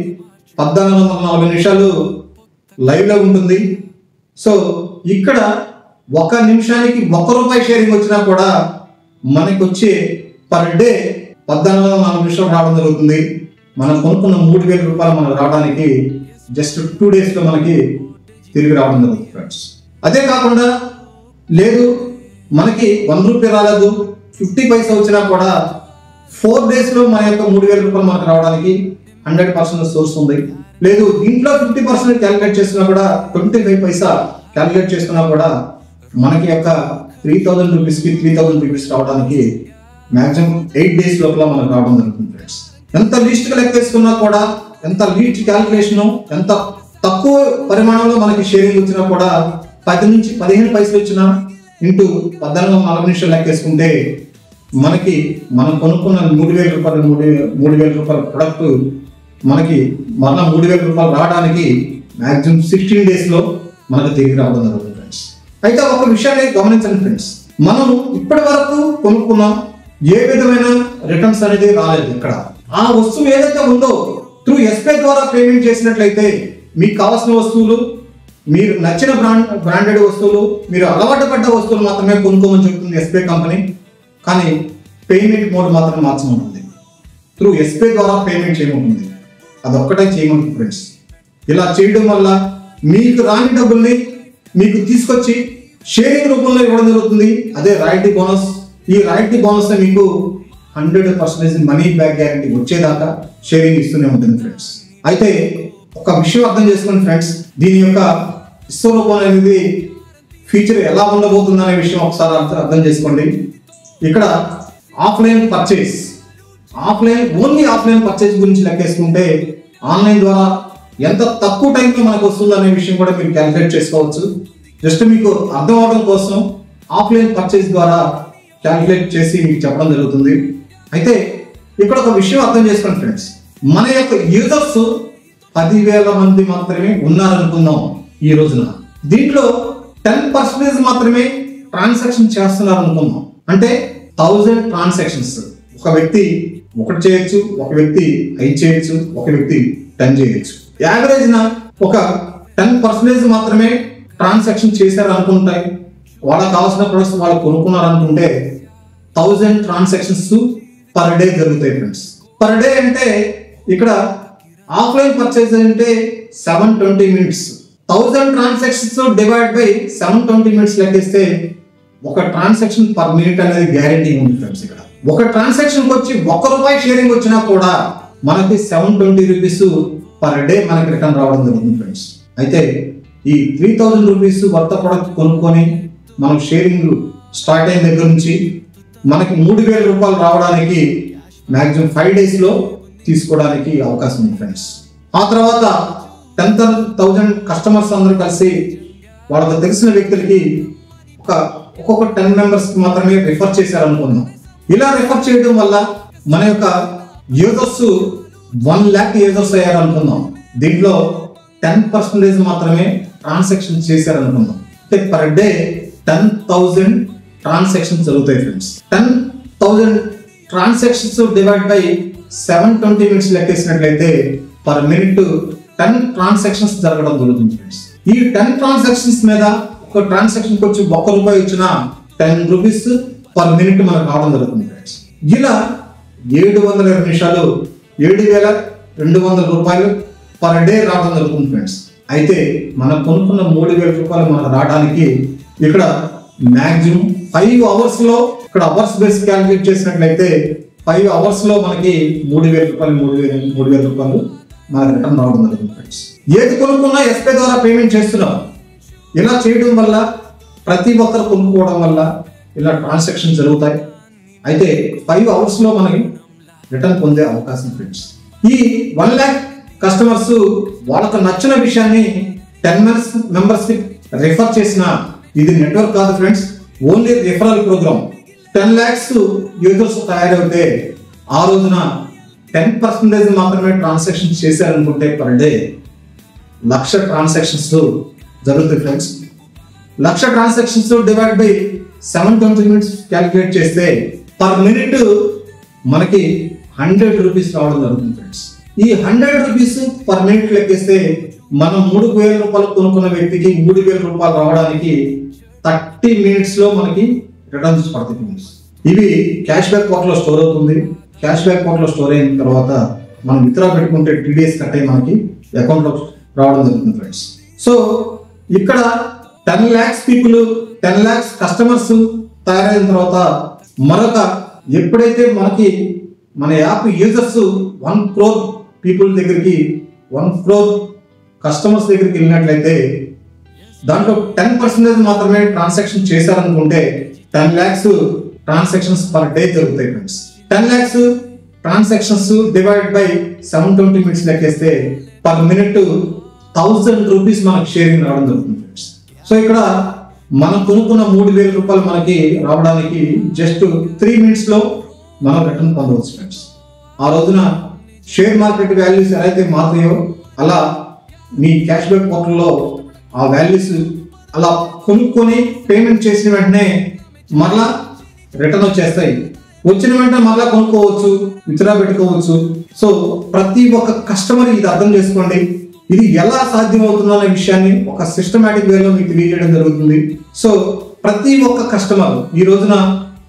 1440 నిమిషాలు లైవ్ లో ఉంటుంది. సో ఇక్కడ 1 నిమిషానికి ₹1 షేరింగ్ వచ్చినా కూడా మనకి వచ్చే పర్ డే 1440 నిమిషాలు రావడం జరుగుతుంది. మనం కొనుక్కున్న 3000 రూపాయలు మనకు రావడానికి జస్ట్ 2 days లో మనకి తిరిగి రావడం జరుగుతుంది ఫ్రెండ్స్. అదే కాకుండా లేదు మనకి ₹1 రాలేదు 50 పైసా వచ్చినా కూడా 4 days లో మన యొక్క 3000 రూపాయలు మనకు రావడానికి 100% సోర్స్ ఉంది. లేదు దీంట్లో 50% క్యాలిక్యులేట్ చేసినా కూడా 25 పైసా క్యాలిక్యులేట్ చేసుకున్నా కూడా మనకి యొక్క 3000 రూపీస్కి 3000 రూపీస్ రావడానికి మ్యాక్సిమం 8 days లోపల మనకు రావడం జరుగుతుంది ఫ్రెండ్స్. ఎంత లీస్ట్గా లెక్క వేసుకున్నా కూడా, ఎంత లీస్ట్ క్యాలిక్యులేషన్, ఎంత తక్కువ పరిమాణంలో మనకి షేరింగ్ వచ్చినా కూడా 10 నుంచి 15 పైసలు వచ్చినా ఇంటూ 1440 నిమిషాలు లెక్క వేసుకుంటే మనకి మనం కొనుక్కున్న 3000 రూపాయల ప్రొడక్ట్ మనకి మరలా 3000 రూపాయలు రావడానికి మ్యాక్సిమం 16 days లో మనకు తిరిగి రావడం జరుగుతుంది ఫ్రెండ్స్. అయితే ఒక విషయాన్ని గమనించండి ఫ్రెండ్స్, మనం ఇప్పటి వరకు కొనుక్కున్నాం, ఏ విధమైన రిటర్న్స్ అనేది రాలేదు. ఇక్కడ ఆ వస్తువు ఏదైతే ఉందో త్రూ ఎస్పే ద్వారా పేమెంట్ చేసినట్లయితే మీకు కావాల్సిన వస్తువులు, మీరు నచ్చిన బ్రాండెడ్ వస్తువులు, మీరు అలవాటు పడ్డ వస్తువులు మాత్రమే కొనుక్కోమని చెప్తుంది ఎస్పే కంపెనీ. కానీ పేమెంట్ మోడ్ మాత్రం మార్చమంటుంది. త్రూ ఎస్పే ద్వారా పేమెంట్ చేయమంటుంది. అదొక్కటే చేయమంటుంది ఫ్రెండ్స్. ఇలా చేయడం వల్ల మీకు రాని డబ్బుల్ని మీకు తీసుకొచ్చి షేరింగ్ రూపంలో ఇవ్వడం జరుగుతుంది. అదే రాయల్టీ బోనస్. ఈ రాయల్టీ బోనస్ మీకు 100% మనీ బ్యాక్ గ్యారంటీ వచ్చేదాకా షేరింగ్ ఇస్తూనే ఉంటుంది ఫ్రెండ్స్. అయితే ఒక విషయం అర్థం చేసుకోండి ఫ్రెండ్స్, దీని యొక్క విశ్వరూపం అనేది ఫీచర్ ఎలా ఉండబోతుంది అనే విషయం ఒకసారి అర్థం చేసుకోండి. ఇక్కడ offline purchase, only offline purchase గురించి లెక్కేసుకుంటే ఆన్లైన్ ద్వారా ఎంత తక్కువ టైంలో మనకు వస్తుంది అనే విషయం కూడా మీరు క్యాలిక్యులేట్ చేసుకోవచ్చు. జస్ట్ మీకు అర్థం అవడం కోసం ఆఫ్లైన్ పర్చేస్ ద్వారా క్యాలిక్యులేట్ చేసి మీకు చెప్పడం జరుగుతుంది. అయితే ఇక్కడ ఒక విషయం అర్థం చేసుకోండి ఫ్రెండ్స్, మన యొక్క యూజర్స్ 10,000 మంది మాత్రమే ఉన్నారనుకుందాం ఈ రోజున. దీంట్లో 10% మాత్రమే ట్రాన్సాక్షన్ చేస్తున్నారు అనుకుందాం. అంటే 1000 ట్రాన్సాక్షన్స్. ఒక వ్యక్తి 1 చేయొచ్చు, ఒక వ్యక్తి 5 చేయొచ్చు, ఒక వ్యక్తి 10 చేయొచ్చు. యావరేజ్న ఒక 10% మాత్రమే ట్రాన్సాక్షన్ చేశారు అనుకుంటాయి. వాళ్ళకి కావాల్సిన ప్రొడక్ట్స్ వాళ్ళు కొనుక్కున్నారు అనుకుంటే 1000 ట్రాన్సాక్షన్స్ పర్ డే జరుగుతాయి ఫ్రెండ్స్. పర్ డే అంటే ఇక్కడ ఆఫ్లైన్ పర్చేజ్ అంటే 720 minutes. 1000 transactions divide by 720 minutes లెక్కిస్తే ఒక ట్రాన్సాక్షన్ పర్ మినిట్ అనేది గ్యారంటీ ఉంది ఫ్రెండ్స్. ఇక్కడ ఒక ట్రాన్సాక్షన్ వచ్చి ₹1 షేరింగ్ వచ్చినా కూడా మనకి 720 రూపీస్ పర్ డే మనకి రిటర్న్ రావడం జరుగుతుంది ఫ్రెండ్స్. అయితే ఈ 3000 రూపీస్ వర్త ప్రొడక్ట్ కొనుక్కొని మనం షేరింగ్ స్టార్ట్ అయిన దగ్గర నుంచి మనకి 3000 రూపాయలు రావడానికి మ్యాక్సిమం 5 days లో తీసుకోవడానికి అవకాశం ఉంది ఫ్రెండ్స్. ఆ తర్వాత 10,000 కస్టమర్స్ అందరూ కలిసి వాళ్ళకి తెలిసిన వ్యక్తులకి ఒక్కొక్క 10 members మాత్రమే రిఫర్ చేశారనుకుందాం. ఇలా రిఫర్ చేయడం వల్ల మన యొక్క యూజర్స్ 1 lakh యూజర్స్ అయ్యారనుకుందాం. దీంట్లో 10% మాత్రమే ట్రాన్సాక్షన్ చేశారనుకుందాం. అంటే పర్ డే 10,000 ట్రాన్సాక్షన్స్ జరుగుతాయి friends. 10,000 transactions divide by 720 minutes లెక్కేసినట్లయితే పర్ మినిట్ 10 ట్రాన్సాక్షన్స్ జరగడం జరుగుతుంది ఫ్రెండ్స్. ఈ 10 ట్రాన్సాక్షన్స్ మీద ఒక ట్రాన్సాక్షన్ కి వచ్చి ₹1 ఇచ్చిన 10 రూపీస్ పర్ మినిట్ మనకు రావడం జరుగుతుంది ఫ్రెండ్స్. ఇలా 720 నిమిషాలు ₹7,200 పర్ డే రావడం జరుగుతుంది ఫ్రెండ్స్. అయితే మనం కొనుక్కున్న ₹3,000 మనకు రావడానికి ఇక్కడ మ్యాక్సిమం 5 అవర్స్ లో, ఇక్కడ అవర్స్ బేస్ క్యాలిక్యులేట్ చేసినట్లయితే 5 అవర్స్ లో మనకి ₹3,000 మనకు రిటర్న్ రావడం జరుగుతుంది ఫ్రెండ్స్. ఏది కొనుక్కున్నా ఎస్పే ద్వారా పేమెంట్ చేస్తున్నాం. ఇలా చేయడం వల్ల ప్రతి ఒక్కరు కొనుక్కోవడం వల్ల ఇలా ట్రాన్సాక్షన్ జరుగుతాయి. అయితే 5 అవర్స్ లో మనకి రిటర్న్ పొందే అవకాశం ఫ్రెండ్స్. ఈ 1 lakh కస్టమర్స్ వాళ్ళకు నచ్చిన విషయాన్ని 10 మెంబర్స్ కి రిఫర్ చేసిన ఇది నెట్వర్క్ కాదు friends, only referral programme. 10 lakhs users తయారైతే ఆ రోజున 10% మాత్రమే ట్రాన్సాక్షన్ చేశారనుకుంటే పర్ డే 1,00,000 ట్రాన్సాక్షన్స్ జరుగుతాయి friends. 1,00,000 transactions divide by 720 minutes calculate చేస్తే పర్ మినిట్ మనకి ₹100 రావడం జరుగుతుంది ఫ్రెండ్స్. ఈ ₹100 పర్ మినిట్ లెక్కేస్తే మనం ₹3,000 కొనుక్కున్న వ్యక్తికి ₹3,000 రావడానికి 30 minutes లో మనకి రిటర్న్స్ పడుతుంది. ఇవి క్యాష్ బ్యాక్ పోర్టల్ లో స్టోర్ అవుతుంది. క్యాష్ బ్యాక్ పోర్టల్ లో స్టోర్ అయిన తర్వాత మనం విత్డ్రా పెట్టుకుంటే TDS కట్ అయ్యి మనకి అకౌంట్ లో రావడం జరుగుతుంది ఫ్రెండ్స్. సో ఇక్కడ 10 lakhs పీపుల్, 10 lakhs కస్టమర్స్ తయారైన తర్వాత మరొక ఎప్పుడైతే మనకి మన యాప్ యూజర్స్ 1 crore పీపుల్ దగ్గరికి 1 crore కస్టమర్స్ దగ్గరికి వెళ్ళినట్లయితే దాంట్లో 10% మాత్రమే ట్రాన్సాక్షన్ చేశారనుకుంటే 10 lakhs ట్రాన్సాక్షన్స్ పర్ డే జరుగుతాయి friends. 10 lakhs transactions divide by 720 minutes లెక్కేస్తే పర్ మినిట్ ₹1,000 మనకు షేరింగ్ రావడం జరుగుతుంది ఫ్రెండ్స్. సో ఇక్కడ మనం కొనుక్కున్న ₹3,000 మనకి రావడానికి జస్ట్ 3 minutes లో మనం రిటర్న్ పొందవచ్చు ఫ్రెండ్స్. ఆ రోజున షేర్ మార్కెట్ వాల్యూస్ ఎలా అయితే మారుతాయో అలా మీ క్యాష్ బ్యాక్ పోర్టల్లో ఆ వాల్యూస్ అలా కొనుక్కొని పేమెంట్ చేసిన వెంటనే మరలా రిటర్న్ వచ్చేస్తాయి. వచ్చిన వెంటనే మరలా కొనుక్కోవచ్చు, విత్డ్రా పెట్టుకోవచ్చు. సో ప్రతి ఒక్క కస్టమర్ ఇది అర్థం చేసుకోండి. ఇది ఎలా సాధ్యమవుతుందో అనే విషయాన్ని ఒక సిస్టమేటిక్ వేలో మీకు తెలియజేయడం జరుగుతుంది. సో ప్రతి ఒక్క కస్టమర్ ఈ రోజున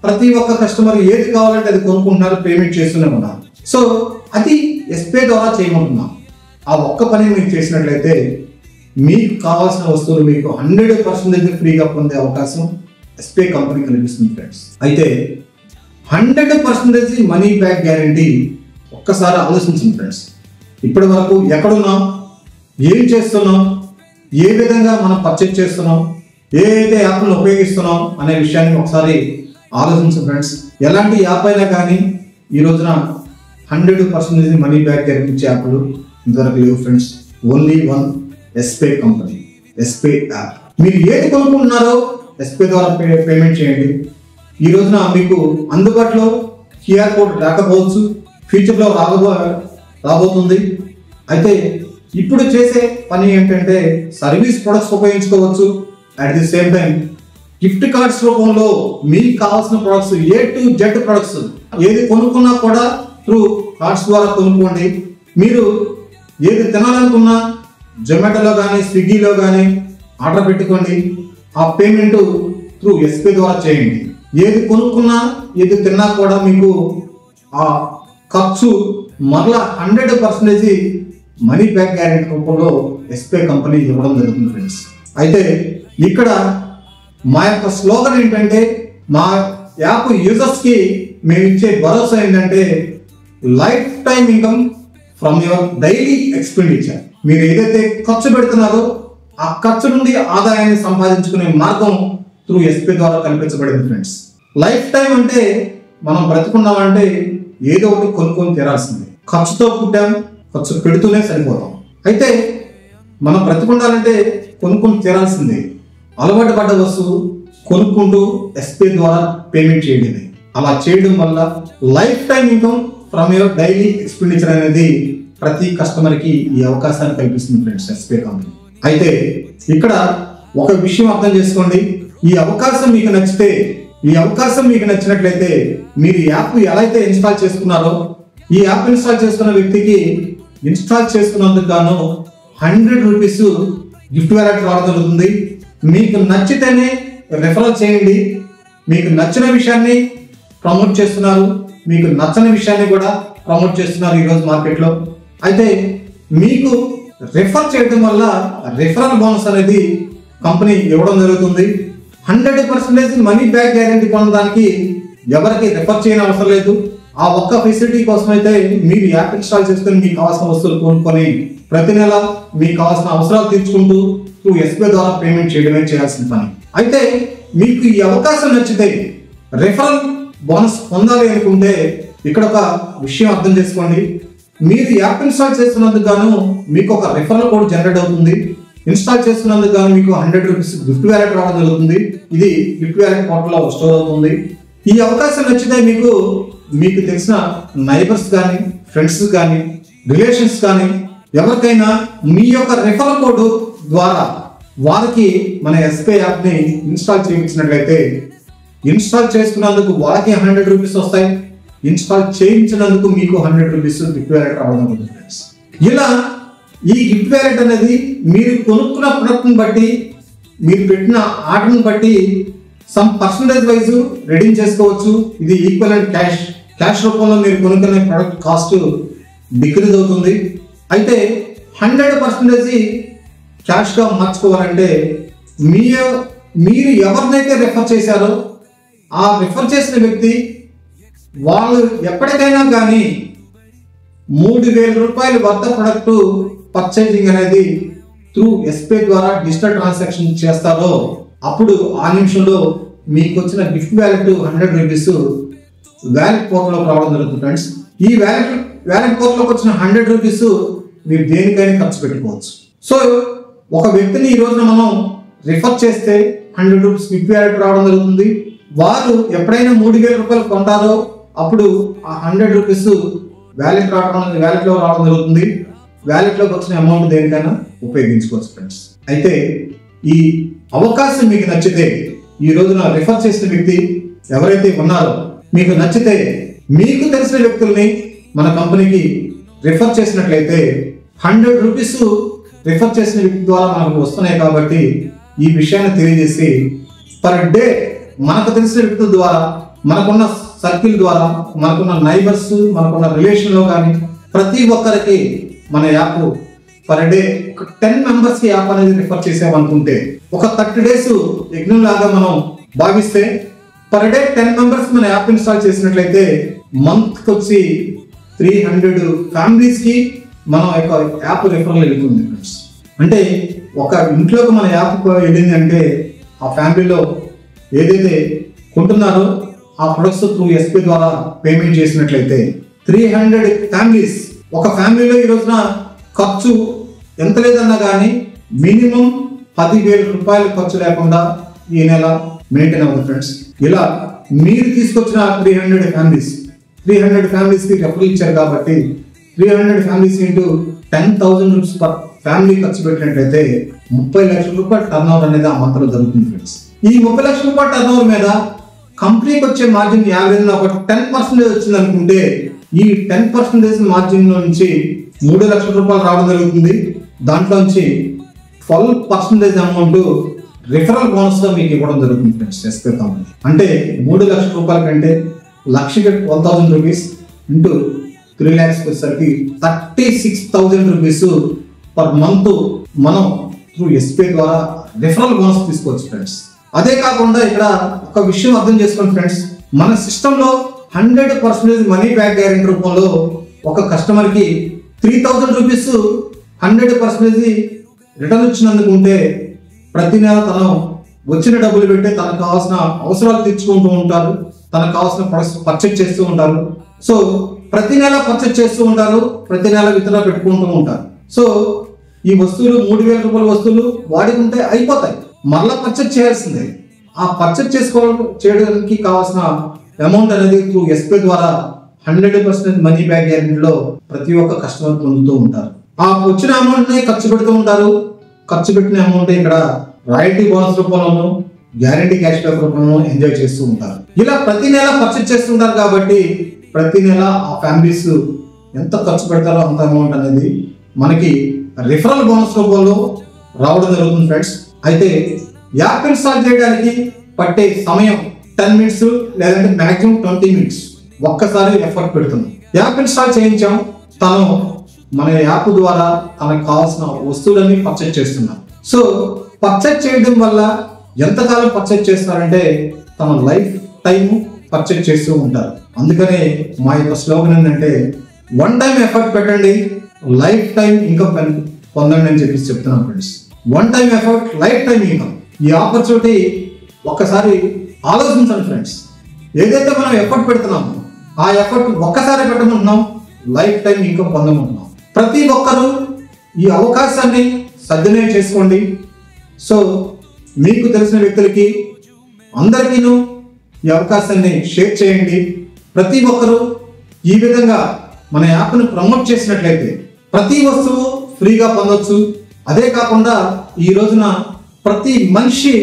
ప్రతి ఒక్క కస్టమర్ ఏది కావాలంటే అది కొనుక్కుంటున్నారు, పేమెంట్ చేస్తూనే ఉన్నారు. సో అది ఎస్పే ద్వారా చేయమంటున్నాం. ఆ ఒక్క పని మీరు చేసినట్లయితే మీకు కావాల్సిన వస్తువులు మీకు 100% ఫ్రీగా పొందే అవకాశం ఎస్పే కంపెనీ కనిపిస్తుంది ఫ్రెండ్స్. అయితే 100% మనీ బ్యాక్ గ్యారంటీ ఒక్కసారి ఆలోచించండి ఫ్రెండ్స్. ఇప్పటి వరకు ఎక్కడున్నాం, ఏం చేస్తున్నాం, ఏ విధంగా మనం పర్చేజ్ చేస్తున్నాం, ఏ యాప్ను ఉపయోగిస్తున్నాం అనే విషయాన్ని ఒకసారి ఆలోచించండి ఫ్రెండ్స్. ఎలాంటి యాప్ అయినా కానీ ఈ రోజున 100% మనీ బ్యాక్ గ్యారంటీ ఇచ్చే యాప్లు ఇంతవరకు లేవు ఫ్రెండ్స్. ఓన్లీ వన్ ఎస్పే కంపెనీ, ఎస్పే యాప్. మీరు ఏది కొనుక్కుంటున్నారో ఎస్పే ద్వారా పేమెంట్ చేయండి. ఈ రోజున మీకు అందుబాటులో QR కోడ్ రాకపోవచ్చు, ఫ్యూచర్లో రాబోతుంది. అయితే ఇప్పుడు చేసే పని ఏంటంటే సర్వీస్ ప్రొడక్ట్స్ ఉపయోగించుకోవచ్చు. At the same time gift cards రూపంలో మీకు కావాల్సిన products A to Z products ఏది కొనుక్కున్నా కూడా త్రూ కార్డ్స్ ద్వారా కొనుక్కోండి. మీరు ఏది తినాలనుకున్నా జొమాటోలో కానీ స్విగ్గీలో కానీ ఆర్డర్ పెట్టుకోండి. ఆ పేమెంట్ త్రూ ఎస్పే ద్వారా చేయండి. ఏది కొనుక్కున్నా ఏది తిన్నా కూడా మీకు ఆ ఖర్చు మరలా 100% మనీ బ్యాక్ గ్యారెంటీ రూపంలో ఎస్పే కంపెనీ ఇవ్వడం జరుగుతుంది ఫ్రెండ్స్. అయితే ఇక్కడ మా యొక్క స్లోగన్ ఏంటంటే మా యాప్ యూజర్స్ కి మేము ఇచ్చే భరోసా ఏంటంటే life time income from your daily expenditure. మీరు ఏదైతే ఖర్చు పెడుతున్నారో ఆ ఖర్చు నుండి ఆదాయాన్ని సంపాదించుకునే మార్గం త్రూ ఎస్పే ద్వారా కల్పించబడింది ఫ్రెండ్స్. లైఫ్ టైం అంటే మనం బ్రతుకున్నామంటే ఏదో ఒకటి కొనుక్కొని తీరాల్సిందే. ఖర్చుతో పుట్టాం, ఖర్చు పెడుతూనే సరిపోతాం. అయితే మనం బ్రతుకుండాలంటే కొనుక్కొని తీరాల్సిందే. అలవాటు పడ్డ వస్తువు కొనుక్కుంటూ ఎస్పే ద్వారా పేమెంట్ చేయడమే. అలా చేయడం వల్ల life time income from your daily expenditure అనేది ప్రతి కస్టమర్ కి ఈ అవకాశాన్ని కల్పిస్తుంది ఫ్రెండ్స్ ఎస్పే కంపెనీ. అయితే ఇక్కడ ఒక విషయం అర్థం చేసుకోండి. ఈ అవకాశం మీకు నచ్చితే, ఈ అవకాశం మీకు నచ్చినట్లయితే మీరు యాప్ ఎలా అయితే ఇన్స్టాల్ చేసుకున్నారో ఈ యాప్ ఇన్స్టాల్ చేసుకున్న వ్యక్తికి ఇన్స్టాల్ చేసుకున్నందుకు గాను 100 రూపీస్ గిఫ్ట్ వ్యాలెట్ రావడం జరుగుతుంది. మీకు నచ్చితేనే రెఫరల్ చేయండి. మీకు నచ్చిన విషయాన్ని ప్రమోట్ చేస్తున్నారు, మీకు నచ్చని విషయాన్ని కూడా ప్రమోట్ చేస్తున్నారు ఈరోజు మార్కెట్లో. అయితే మీకు రెఫర్ చేయడం వల్ల రెఫరల్ బోనస్ అనేది కంపెనీ ఇవ్వడం జరుగుతుంది. 100% మనీ బ్యాక్ గ్యారెంటీ పొందడానికి ఎవరికి రెఫర్ చేయని అవసరం లేదు. ఆ ఒక్క ఫెసిలిటీ కోసం అయితే మీరు యాప్ ఇన్స్టాల్ చేసుకుని మీకు కావాల్సిన వస్తువులు కొనుక్కొని ప్రతి నెల మీకు కావాల్సిన అవసరాలు తీర్చుకుంటూ ఎస్బీఐ ద్వారా పేమెంట్ చేయడమే చేయాల్సిన పని. అయితే మీకు ఈ అవకాశం నచ్చితే రెఫరల్ బోనస్ పొందాలి అనుకుంటే ఇక్కడ ఒక విషయం అర్థం చేసుకోండి. మీరు యాప్ ఇన్స్టాల్ చేస్తున్నందుకు గాను మీకు ఒక రెఫరల్ కోడ్ జనరేట్ అవుతుంది. ఇన్స్టాల్ చేస్తున్నందుకు గాను మీకు 100 రూపీస్ గిఫ్ట్ వ్యాలెట్ రావడం జరుగుతుంది. ఇది గిఫ్ట్ వ్యాలెట్ పోర్టల్లో స్టోర్ అవుతుంది. ఈ అవకాశం నచ్చితే మీకు తెలిసిన నైబర్స్ కానీ, ఫ్రెండ్స్ కానీ, రిలేషన్స్ కానీ ఎవరికైనా మీ యొక్క రెఫరల్ కోడ్ ద్వారా వారికి మన ఎస్బీఐ యాప్ని ఇన్స్టాల్ చేయించినట్లయితే ఇన్స్టాల్ చేసుకున్నందుకు వాళ్ళకి 100 రూపీస్ వస్తాయి. ఇన్స్టాల్ చేయించినందుకు మీకు 100 రూపీస్ గిఫ్ట్ వ్యాలెట్ రావడం జరుగుతుంది ఫ్రెండ్స్. ఇలా ఈ గిఫ్ట్ వ్యాలెట్ అనేది మీరు కొనుక్కున్న ప్రొడక్ట్ని బట్టి, మీరు పెట్టిన ఆర్డర్ని బట్టి సమ్ పర్సంటేజ్ వైజ్ రెడీమ్ చేసుకోవచ్చు. ఇది ఈక్వలెంట్ క్యాష్ రూపంలో మీరు కొనుక్కునే ప్రొడక్ట్ కాస్ట్ డిక్రీజ్ అవుతుంది. అయితే 100% క్యాష్గా మార్చుకోవాలంటే మీరు ఎవరినైతే రెఫర్ చేశారో ఆ రెఫర్ చేసిన వ్యక్తి వాళ్ళు ఎప్పటికైనా కానీ 3000 రూపాయలు వర్త ప్రొడక్ట్ పర్చేజింగ్ అనేది త్రూ ఎస్బీఐ ద్వారా డిజిటల్ ట్రాన్సాక్షన్ చేస్తారో అప్పుడు ఆ నిమిషంలో మీకు వచ్చిన గిఫ్ట్ వ్యాలెట్ 100 రూపీస్ వ్యాలెట్ పోర్టల్లోకి రావడం జరుగుతుంది ఫ్రెండ్స్. ఈ వ్యాలెట్ పోర్టల్లోకి వచ్చిన 100 రూపీస్ మీరు దేనికైనా ఖర్చు పెట్టుకోవచ్చు. సో ఒక వ్యక్తిని ఈ రోజున మనం రిఫర్ చేస్తే 100 రూపీస్ గిఫ్ట్ వ్యాలెట్ రావడం జరుగుతుంది. వారు ఎప్పుడైనా 3000 రూపాయలు కొంటారో అప్పుడు ఆ 100 రూపీస్ వ్యాలెట్లో రావడం జరుగుతుంది. వ్యాలెట్లోకి వచ్చిన అమౌంట్ దేనికైనా ఉపయోగించుకోవచ్చు ఫ్రెండ్స్. అయితే ఈ అవకాశం మీకు నచ్చితే ఈ రోజున రిఫర్ చేసిన వ్యక్తి ఎవరైతే ఉన్నారో మీకు నచ్చితే మీకు తెలిసిన వ్యక్తుల్ని మన కంపెనీకి రిఫర్ చేసినట్లయితే 100 రూపీస్ రిఫర్ చేసిన వ్యక్తి ద్వారా మనకు వస్తున్నాయి. కాబట్టి ఈ విషయాన్ని తెలియజేసి పర్ డే మనకు తెలిసిన వ్యక్తుల ద్వారా, మనకున్న సర్కిల్ ద్వారా, మనకున్న నైబర్స్, మనకున్న రిలేషన్లో కానీ ప్రతి ఒక్కరికి మన యాప్ పర్ డే ఒక 10 మెంబర్స్కి యాప్ అనేది రిఫర్ చేసామనుకుంటే ఒక 30 డేస్ యజ్ఞం లాగా మనం భావిస్తే పర్ డే 10 మెంబర్స్ మన యాప్ ఇన్స్టాల్ చేసినట్లయితే మంత్కి వచ్చి 300 ఫ్యామిలీస్కి మన యొక్క యాప్ రిఫరల్ వెళ్తుంది ఫ్రెండ్స్. అంటే ఒక ఇంట్లోకి మన యాప్ వెళ్ళింది అంటే ఆ ఫ్యామిలీలో ఏదైతే కొంటున్నారో ఆ ప్రొడక్ట్స్ త్రూ ఎస్బీఐ ద్వారా పేమెంట్ చేసినట్లయితే 300 ఫ్యామిలీస్, ఒక ఫ్యామిలీలో ఈ రోజున ఖర్చు ఎంత లేదన్నా కానీ మినిమం 10,000 రూపాయలు ఖర్చు లేకుండా ఈ నెల మెయింటైన్ అవుతుంది ఫ్రెండ్స్. ఇలా మీరు తీసుకొచ్చిన 300 ఫ్యామిలీస్కి రెఫరల్ ఇచ్చారు కాబట్టి 300 families into 10,000 rupees per family ఖర్చు పెట్టినట్లయితే 30 లక్షల రూపాయల టర్న్ ఓవర్ అనేది ఆ మంత్లో జరుగుతుంది ఫ్రెండ్స్. ఈ 30 లక్షల రూపాయల టర్న్ ఓవర్ మీద కంపెనీకి వచ్చే మార్జిన్ యావరేజ్ ఒక 10% వచ్చింది అనుకుంటే ఈ 10% మార్జిన్ నుంచి 3 లక్షల రూపాయలు రావడం జరుగుతుంది. దాంట్లో నుంచి 12% అమౌంట్ రిఫరల్ బోనస్గా మీకు ఇవ్వడం జరుగుతుంది ఫ్రెండ్స్ ఎస్బీఐ కంపెనీ. అంటే 3 లక్షల రూపాయల కంటే లక్షకి 12,000 రూపీస్ ఇంటూ 3 lakhs వచ్చేసరికి 36,000 రూపీస్ పర్ మంత్ మనం త్రూ ఎస్బీఐ ద్వారా రిఫరల్ బోనస్ తీసుకోవచ్చు ఫ్రెండ్స్. అదే కాకుండా ఇక్కడ ఒక విషయం అర్థం చేసుకోండి ఫ్రెండ్స్, మన సిస్టంలో 100% మనీ బ్యాక్ గ్యారెంటీ రూపంలో ఒక కస్టమర్కి 3,000 రూపీస్ 100% రిటర్న్ ఇచ్చినందుకు ఉంటే ప్రతి నెల తను వచ్చిన డబ్బులు పెట్టి తనకు కావాల్సిన అవసరాలు తీర్చుకుంటూ ఉంటారు, తనకు కావాల్సిన ప్రొడక్ట్స్ పర్చేజ్ చేస్తూ ఉంటారు. సో ప్రతి నెల పర్చేజ్ చేస్తూ ఉంటారు, ప్రతి నెల విత్డ్రా పెట్టుకుంటూ ఉంటారు. సో ఈ వస్తువులు 3,000 రూపాయల వస్తువులు వాడుకుంటే అయిపోతాయి, మరలా పర్చేజ్ చేయాల్సిందే. ఆ పర్చేజ్ చేయడానికి కావాల్సిన అమౌంట్ అనేది త్రూ ఎస్బీఐ ద్వారా 100% మనీ బ్యాక్ గ్యారెంటీలో ప్రతి ఒక్క కస్టమర్ పొందుతూ ఉంటారు. ఆ వచ్చిన అమౌంట్ ని ఖర్చు పెడుతూ ఉంటారు. ఖర్చు పెట్టిన అమౌంట్ ఇక్కడ రాయల్టీ బోనస్ రూపంలోనూ గ్యారెంటీ క్యాష్ బ్యాక్ రూపంలో ఎంజాయ్ చేస్తూ ఉంటారు. ఇలా ప్రతి నెల పర్చేజ్ చేస్తుంటారు కాబట్టి ప్రతి నెల ఆ ఫ్యామిలీస్ ఎంత ఖర్చు పెడతారో అంత అమౌంట్ అనేది మనకి రిఫరల్ బోనస్ రూపంలో రావడం జరుగుతుంది ఫ్రెండ్స్. అయితే యాప్ ఇన్స్టాల్ చేయడానికి పట్టే సమయం 10 మినిట్స్ లేదంటే మాక్సిమం 20 మినిట్స్ ఒక్కసారి ఎఫర్ట్ పెడుతుంది. యాప్ ఇన్స్టాల్ చేయించాం, తను మన యాప్ ద్వారా తనకు కావాల్సిన వస్తువులన్నీ పర్చేజ్ చేస్తున్నారు. సో పర్చేజ్ చేయడం వల్ల ఎంతకాలం పర్చేజ్ చేస్తారంటే తమ లైఫ్ టైం పర్చేజ్ చేస్తూ ఉంటారు. అందుకనే మా యొక్క స్లోగన్ ఏంటంటే వన్ టైం ఎఫర్ట్ పెట్టండి, లైఫ్ టైం ఇన్కమ్ పొందండి అని చెప్పి చెప్తున్నాం friends. One time effort, life time income. ఈ ఆపర్చునిటీ ఒక్కసారి ఆలోచించండి ఫ్రెండ్స్. ఏదైతే మనం ఎఫర్ట్ పెడుతున్నామో ఆ ఎఫర్ట్ ఒక్కసారి పెట్టమంటున్నాం, లైఫ్ టైం ఇన్కమ్ పొందమంటున్నాం. ప్రతి ఒక్కరూ ఈ అవకాశాన్ని సద్వినియోగం చేసుకోండి. సో మీకు తెలిసిన వ్యక్తులకి అందరికీను ఈ అవకాశాన్ని షేర్ చేయండి. ప్రతి ఒక్కరూ ఈ విధంగా మన యాప్ను ప్రమోట్ చేసినట్లయితే ప్రతి వస్తువు ఫ్రీగా పొందొచ్చు. అదే కాకుండా ఈ రోజున ప్రతి మనిషి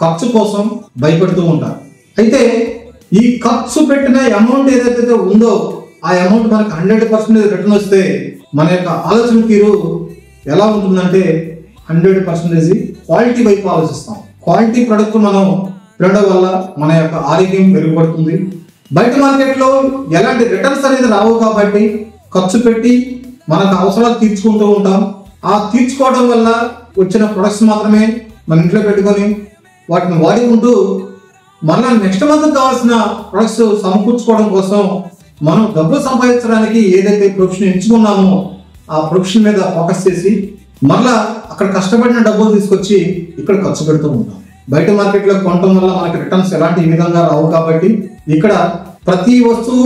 ఖర్చు కోసం భయపడుతూ ఉంటారు. అయితే ఈ ఖర్చు పెట్టిన అమౌంట్ ఏదైతే ఉందో ఆ అమౌంట్ మనకు 100% రిటర్న్ వస్తే మన యొక్క ఆలోచన తీరు ఎలా ఉంటుందంటే 100% క్వాలిటీ వైపు ఆలోచిస్తాం. క్వాలిటీ ప్రొడక్ట్ మనం తినడం వల్ల మన యొక్క ఆరోగ్యం మెరుగుపడుతుంది. బయట మార్కెట్లో ఎలాంటి రిటర్న్స్ అనేది రావు కాబట్టి ఖర్చు పెట్టి మనకు అవసరాలు తీర్చుకుంటూ ఉంటాం. ఆ తీర్చుకోవడం వల్ల వచ్చిన ప్రొడక్ట్స్ మాత్రమే మన ఇంట్లో పెట్టుకొని వాటిని వాడుకుంటూ మళ్ళీ నెక్స్ట్ మంత్ కావాల్సిన ప్రొడక్ట్స్ సమకూర్చుకోవడం కోసం మనం డబ్బులు సంపాదించడానికి ఏదైతే ప్రొఫెషన్ ఎంచుకున్నామో ఆ ప్రొఫెషన్ మీద ఫోకస్ చేసి మళ్ళా అక్కడ కష్టపడిన డబ్బులు తీసుకొచ్చి ఇక్కడ ఖర్చు పెడుతూ ఉంటాం. బయట మార్కెట్లో కొనడం వల్ల మనకి రిటర్న్స్ ఎలాంటి విధంగా రావు కాబట్టి ఇక్కడ ప్రతి వస్తువు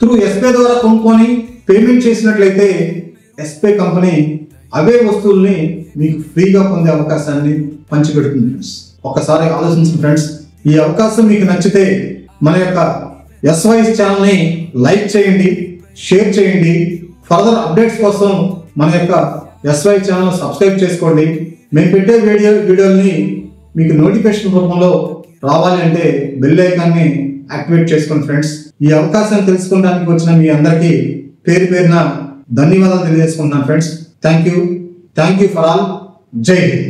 త్రూ ఎస్పే ద్వారా కొనుక్కొని పేమెంట్ చేసినట్లయితే ఎస్పే కంపెనీ అవే వస్తువుల్ని మీకు ఫ్రీగా పొందే అవకాశాన్ని పంచిపెడుతుంది ఫ్రెండ్స్. ఒకసారి ఆలోచించండి ఫ్రెండ్స్. ఈ అవకాశం మీకు నచ్చితే మన యొక్క ఎస్వైఎస్ ఛానల్ని లైక్ చేయండి, షేర్ చేయండి. ఫర్దర్ అప్డేట్స్ కోసం మన యొక్క ఎస్వై ఛానల్ సబ్స్క్రైబ్ చేసుకోండి. మేము పెట్టే వీడియోల్ని మీకు నోటిఫికేషన్ రూపంలో రావాలి అంటే బెల్ ఐకాన్ని యాక్టివేట్ చేసుకోండి ఫ్రెండ్స్. ఈ అవకాశం తెలుసుకోవడానికి వచ్చిన మీ అందరికీ పేరు పేరున ధన్యవాదాలు తెలియజేసుకుంటున్నాను friends. Thank you for all. జై హింద్.